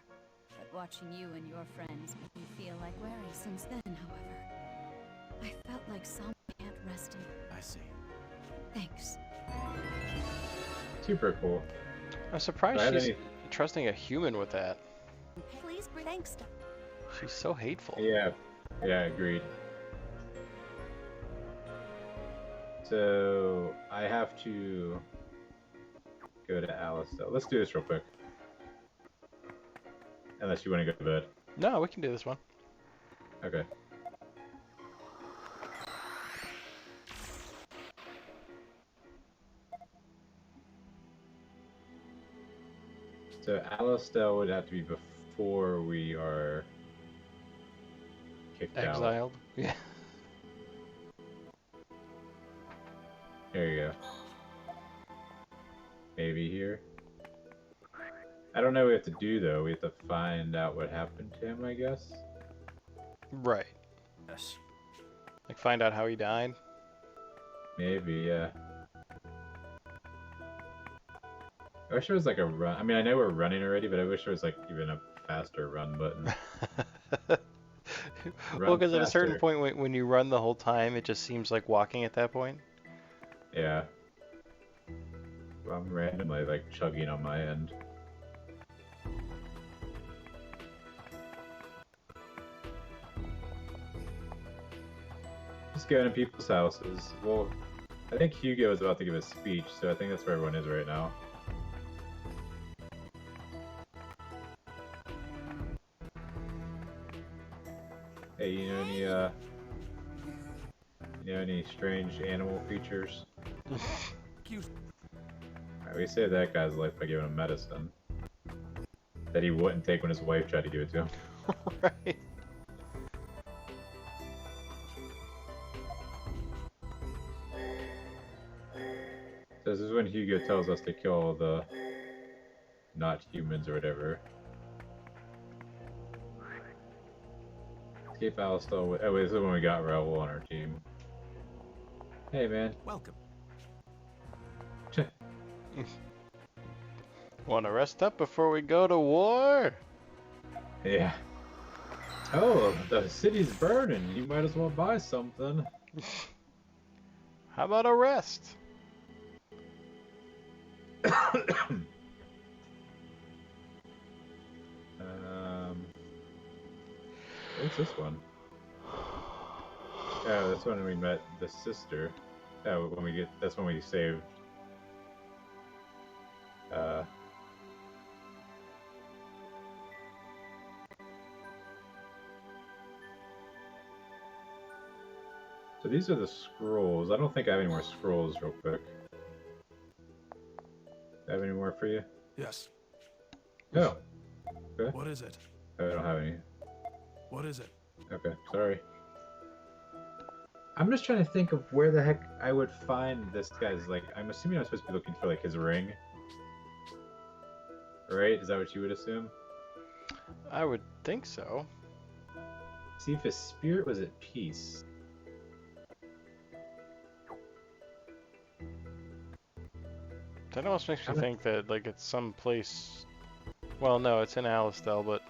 But watching you and your friends made me feel like wearing since then, however. I felt like Samra can't rest in. I see. Thanks. Super cool. I'm surprised she's trusting a human with that. Please bring thanks to. She's so hateful. Yeah, agreed. So I have to go to Alicel. Let's do this real quick. Unless you want to go to bed. No, we can do this one. Okay. So Alicel would have to be before we are kicked out. Exiled. Yeah. There you go. Maybe here. I don't know what we have to do though. We have to find out what happened to him, I guess. Right. Yes. Like find out how he died. Maybe, yeah. I wish there was like a run. I mean, I know we're running already, but I wish there was like even a faster run button. Well, because at a certain faster. point when you run the whole time, it just seems like walking at that point. Yeah. Well, I'm randomly like chugging on my end. Just going to people's houses. Well, I think Hugo is about to give a speech, so I think that's where everyone is right now. Hey, you know any strange animal creatures? Alright, we saved that guy's life by giving him medicine that he wouldn't take when his wife tried to give it to him. Right. So this is when Hugo tells us to kill all the not humans or whatever. Escape Alicel. Oh wait, this is when we got Raoul on our team. Hey man. Welcome. Want to rest up before we go to war? Yeah. Oh, the city's burning. You might as well buy something. How about a rest? What's this one? Oh, that's when we met the sister. Oh, that's when we saved. So these are the scrolls. I don't think I have any more scrolls real quick. Do I have any more for you? Yes. No. Okay. What is it? Oh, I don't have any. What is it? Okay, sorry. I'm just trying to think of where the heck I would find this guy's, like, I'm assuming I'm supposed to be looking for, like, his ring. Right? Is that what you would assume? I would think so. See if his spirit was at peace. That almost makes me think that, like, it's some place... Well, no, it's in Alicel, but...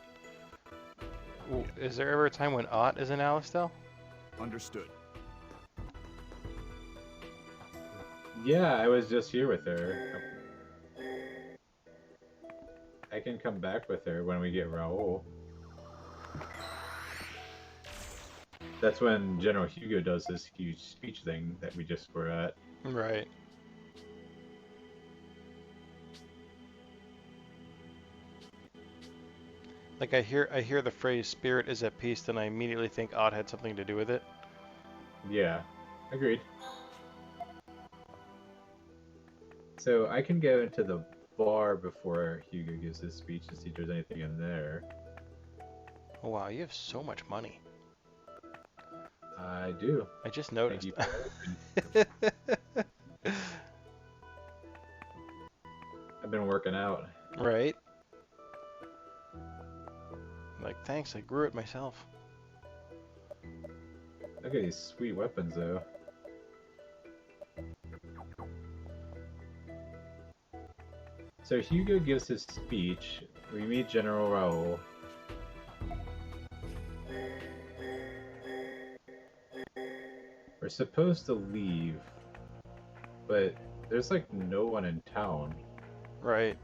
Is there ever a time when Ott is in Alicel? Understood. Yeah, I was just here with her. I can come back with her when we get Raoul. That's when General Hugo does this huge speech thing that we just were at. Right. Like I hear the phrase "spirit is at peace," and I immediately think Ott had something to do with it. Yeah, agreed. So I can go into the bar before Hugo gives his speech to see if there's anything in there. Oh wow, you have so much money. I do. I just noticed. I've been working out. Right. Like, thanks, I grew it myself. Look at these sweet weapons, though. So Hugo gives his speech. We meet General Raoul. We're supposed to leave, but there's like no one in town. Right.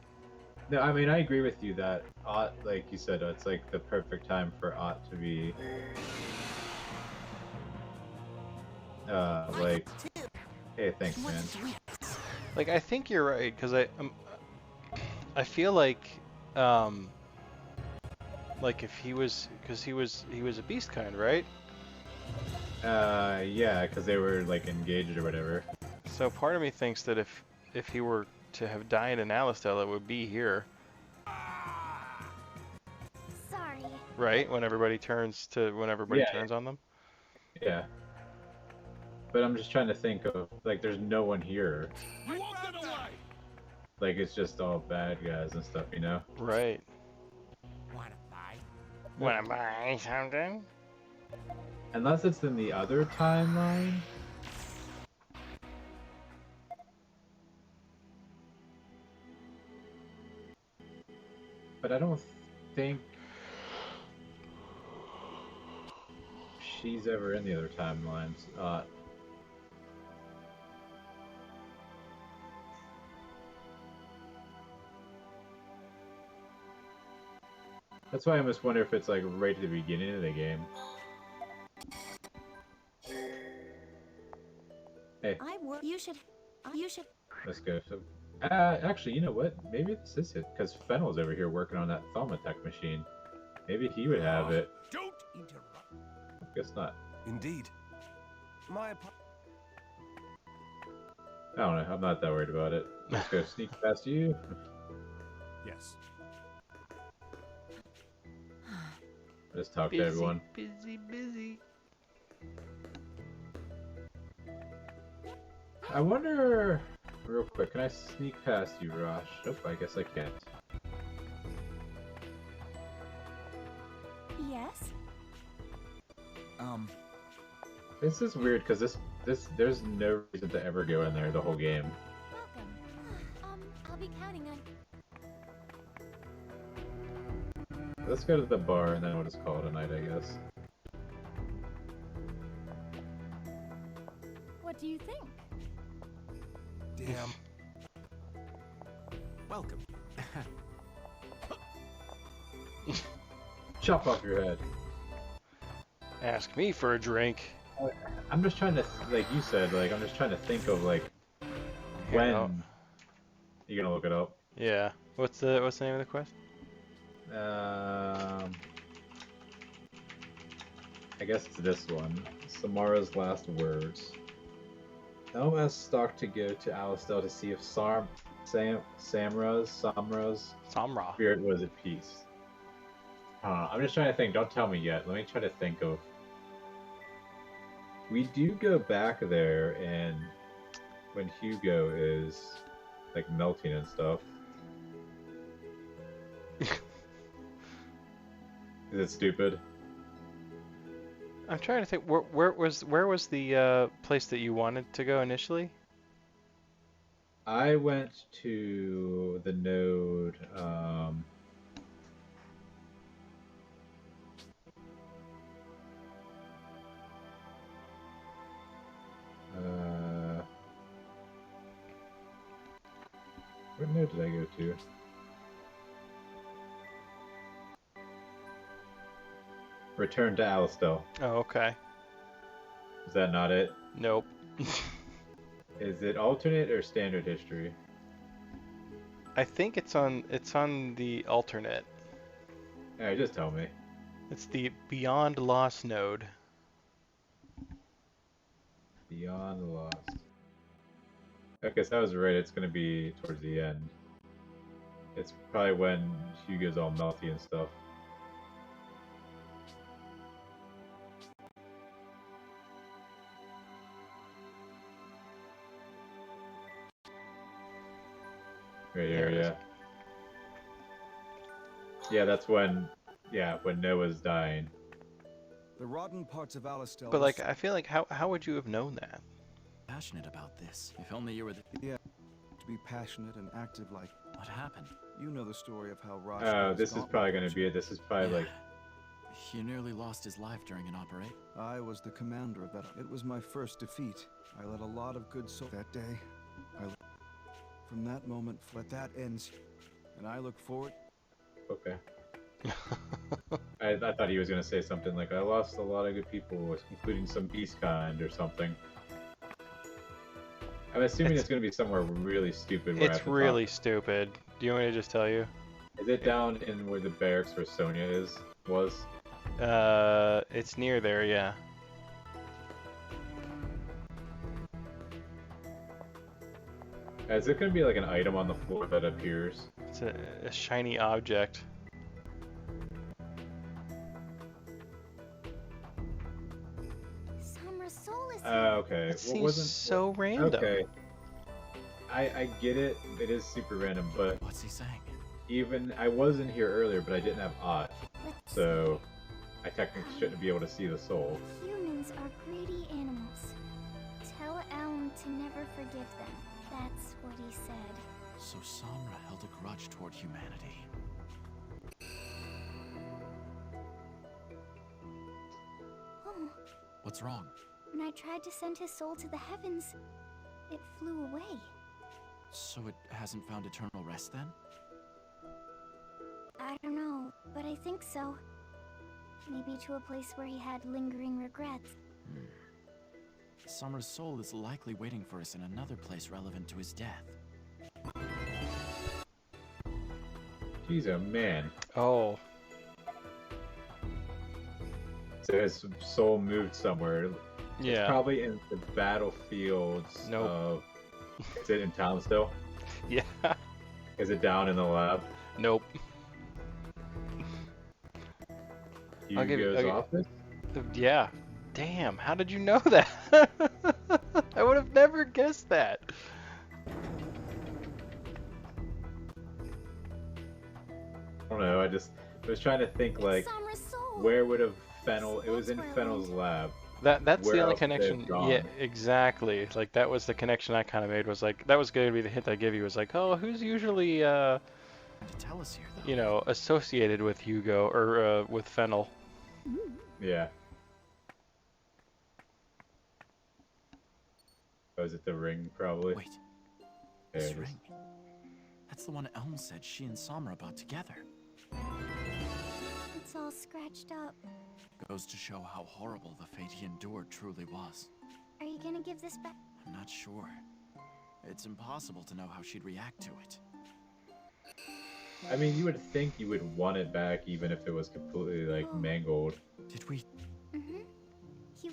No, I mean, I agree with you that Ott, like you said, it's like the perfect time for Ott to be, like, hey, thanks, man. Like, I think you're right, because I feel like if he was, because he was a beast kind, right? Yeah, because they were like engaged or whatever. So part of me thinks that if he were to have died in Alistel, it would be here, Sorry. right? When everybody turns Yeah, on them. yeah. But I'm just trying to think of like, there's no one here. You won't get away! Like it's just all bad guys and stuff, you know? Right. Wanna fight? Wanna buy something? Unless it's in the other timeline. But I don't think she's ever in the other timelines. That's why I almost wonder if it's like right at the beginning of the game. Hey, You should. let's go. So, actually, you know what? Maybe this is it, because Fennel's over here working on that Thaumatek machine. Maybe he would have it. Don't interrupt. Guess not. Indeed. My I don't know. I'm not that worried about it. Let's go sneak past you. Yes. Just talk to everyone. Busy. I wonder, real quick, can I sneak past you, Rosh? Nope, I guess I can't. Yes. This is weird because there's no reason to ever go in there the whole game. Welcome. I'll be counting on. Let's go to the bar and then we'll just call it a night, I guess. What do you think? Damn. Welcome. Chop off your head. Ask me for a drink. I'm just trying to, like you said, like I'm just trying to think of like when. You gonna look it up? Yeah. What's the name of the quest? I guess it's this one. Samara's last words. Helm has stalked to go to Alistel to see if Samra's spirit was at peace. I'm just trying to think. Don't tell me yet. Let me try to think of. We do go back there, and when Hugo is like melting and stuff. Is it stupid? I'm trying to think. Where was the place that you wanted to go initially? I went to the node. What node did I go to? Return to Alistel. Oh, okay. Is that not it? Nope. Is it alternate or standard history? I think it's on the alternate. Alright, just tell me. It's the Beyond Lost node. Beyond Lost. Okay, so I was right. It's gonna be towards the end. It's probably when Hugo's all melty and stuff. Right here, yeah. Yeah, that's when, when Noah's dying. The rotten parts of Alistel. But like, I feel like how would you have known that? Passionate about this. If only you were the. Yeah, to be passionate and active like. What happened? You know the story of how Rosh. Oh, this is probably gonna be it. This is probably like. He nearly lost his life during an operation. I was the commander of that. It was my first defeat. I led a lot of good souls that day. From that moment, but that ends, and I look forward. Okay. I thought he was gonna say something like, I lost a lot of good people, including some beast kind or something. I'm assuming it's gonna be somewhere really stupid. Where It's really stupid. Do you want me to just tell you? Is it down in where the barracks where Sonia was? It's near there, yeah. Is it gonna be like an item on the floor that appears? It's a shiny object. Samra's soul is here. Okay. It seems so random. Okay. I get it. It is super random, but What's he saying? even I wasn't here earlier, but I didn't have Ott, Let's so I technically shouldn't be able to see the soul. Humans are greedy animals. Tell Elm to never forgive them. That's what he said. So Samra held a grudge toward humanity. Oh, What's wrong? when I tried to send his soul to the heavens, it flew away. So it hasn't found eternal rest then? I don't know, but I think so. Maybe to a place where he had lingering regrets. Samra's soul is likely waiting for us in another place relevant to his death. He's a man. Oh, So his soul moved somewhere. It's yeah. probably in the battlefields Nope. of... Is it in town still? Yeah. Is it down in the lab? Nope. I'll give you- Hugo's I'll give- office? Yeah. Damn, how did you know that? I would have never guessed that. I don't know, I was trying to think, like, Samra's soul. where would have Fennel... It was in Fennel's lab. That's Where the only else could they have connection. gone? Yeah, exactly. Like that was the connection I kind of made. Was like that was going to be the hint I give you. Was like, oh, who's usually To tell us here, though. you know, associated with Hugo or with Fennel? Yeah. Oh, is it the ring, probably? Wait, There this it is. ring. That's the one Elm said she and Samra bought together. It's all scratched up. Goes to show how horrible the fate he endured truly was. Are you gonna give this back? I'm not sure. It's impossible to know how she'd react to it. I mean, you would think you would want it back even if it was completely, like, mangled. Did we? Mm-hmm. He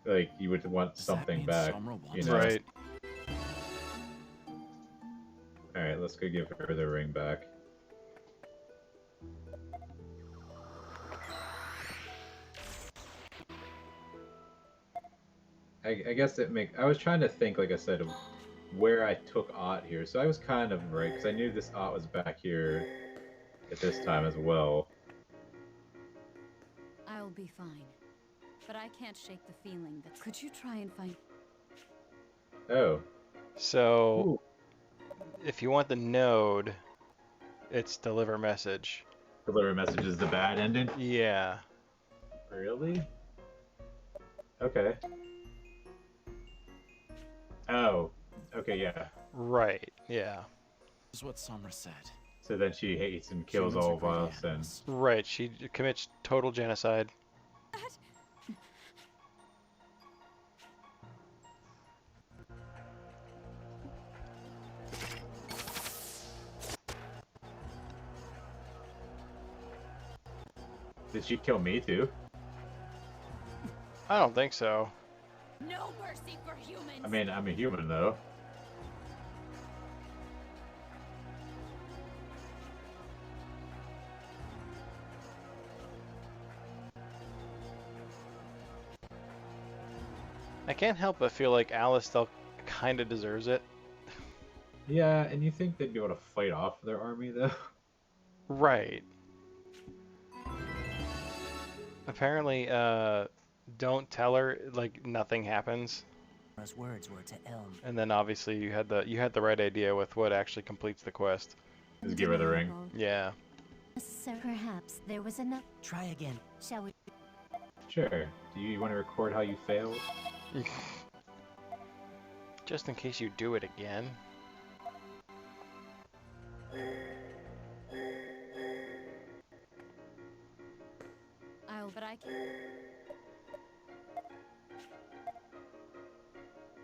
Like, you would want Does that something mean back. Samra You wants know? it? Right. Alright, let's go give her the ring back. I guess I was trying to think, like I said, of where I took Ott here. So I was kind of right, because I knew this Ott was back here at this time as well. I'll be fine. But I can't shake the feeling that... Could you try and find... Oh. So, Ooh. if you want the node, it's deliver message. Deliver message is the bad ending? Yeah. Really? Okay. Oh. Okay, yeah. Right. Yeah. Is what Samra said. So then she hates and kills Humans are all of greedy us, and... animals. Right. She commits total genocide. Did she kill me too? I don't think so. No mercy for humans! I mean, I'm a human though. I can't help but feel like Alice still kind of deserves it. Yeah, and you think they'd be able to fight off their army though? Right. Apparently, don't tell her, like nothing happens. His words were to Elm. And then obviously you had the right idea with what actually completes the quest. Just give her the ring. Yeah. So perhaps there was enough. Try again. Shall we? Sure. Do you want to record how you failed? Just in case you do it again. But I can...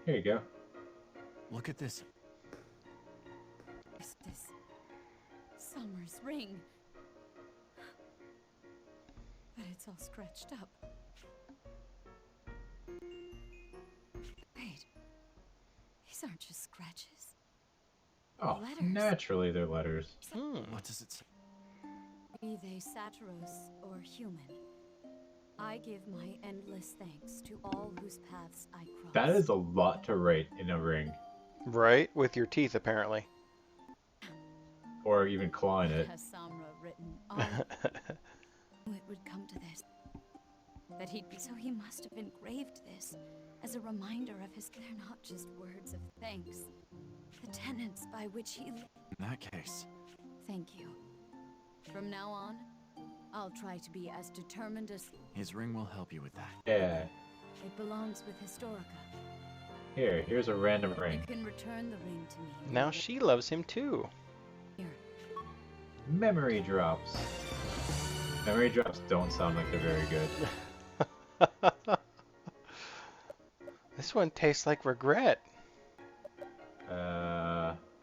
Here you go. Look at this. Is this Summer's ring? But it's all scratched up. Wait. These aren't just scratches. Oh, Letters. naturally they're letters. What does it say? Be they Satiros or human, I give my endless thanks to all whose paths I cross. That is a lot to write in a ring. Right? With your teeth, apparently. Or even clawing it. Has Samra written on it would come to this. That he'd be so he must have engraved this as a reminder of his. They're not just words of thanks. The tenets by which he lived. In that case. Thank you. From now on, I'll try to be as determined as. His ring will help you with that. Yeah. It belongs with Historica. Here's a random ring. You can return the ring to me. Now she loves him too. Here. Memory drops. Memory drops don't sound like they're very good. This one tastes like regret.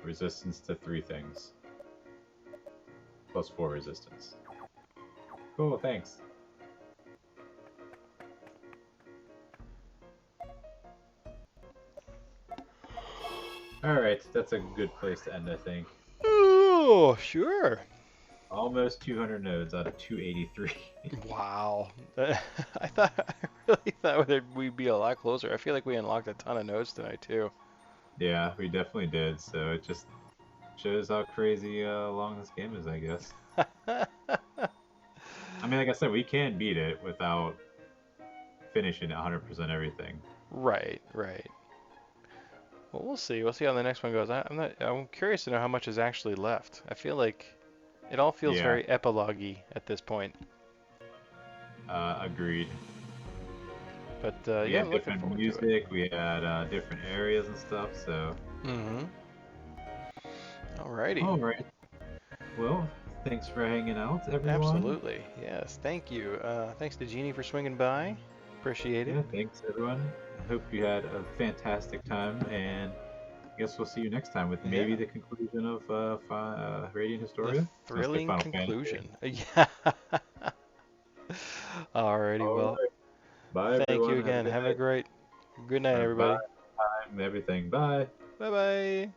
Resistance to 3 things. Plus 4 resistance. Cool, thanks. Alright, that's a good place to end, I think. Oh, sure. Almost 200 nodes out of 283. Wow. I really thought that we'd be a lot closer. I feel like we unlocked a ton of nodes tonight too. Yeah, we definitely did, so it just shows how crazy long this game is, I guess. I mean, like I said, we can beat it without finishing 100% everything. Right, right. Well, we'll see. We'll see how the next one goes. I'm curious to know how much is actually left. I feel like it all feels very epilogue-y at this point. Agreed. But we yeah, had I'm looking different forward music, to it. we had different areas and stuff, so. Alrighty. Alright. Well, thanks for hanging out, everyone. Absolutely. Yes. Thank you. Thanks to Jeannie for swinging by. Appreciate it. Yeah, thanks everyone. I hope you had a fantastic time, and I guess we'll see you next time with maybe the conclusion of Radiant Historia. The thrilling Final conclusion. Fantasy. Yeah. Alrighty, well. Bye, Thank everyone. you again. Have a great good night, Bye. everybody. Time, everything. Bye. Bye-bye.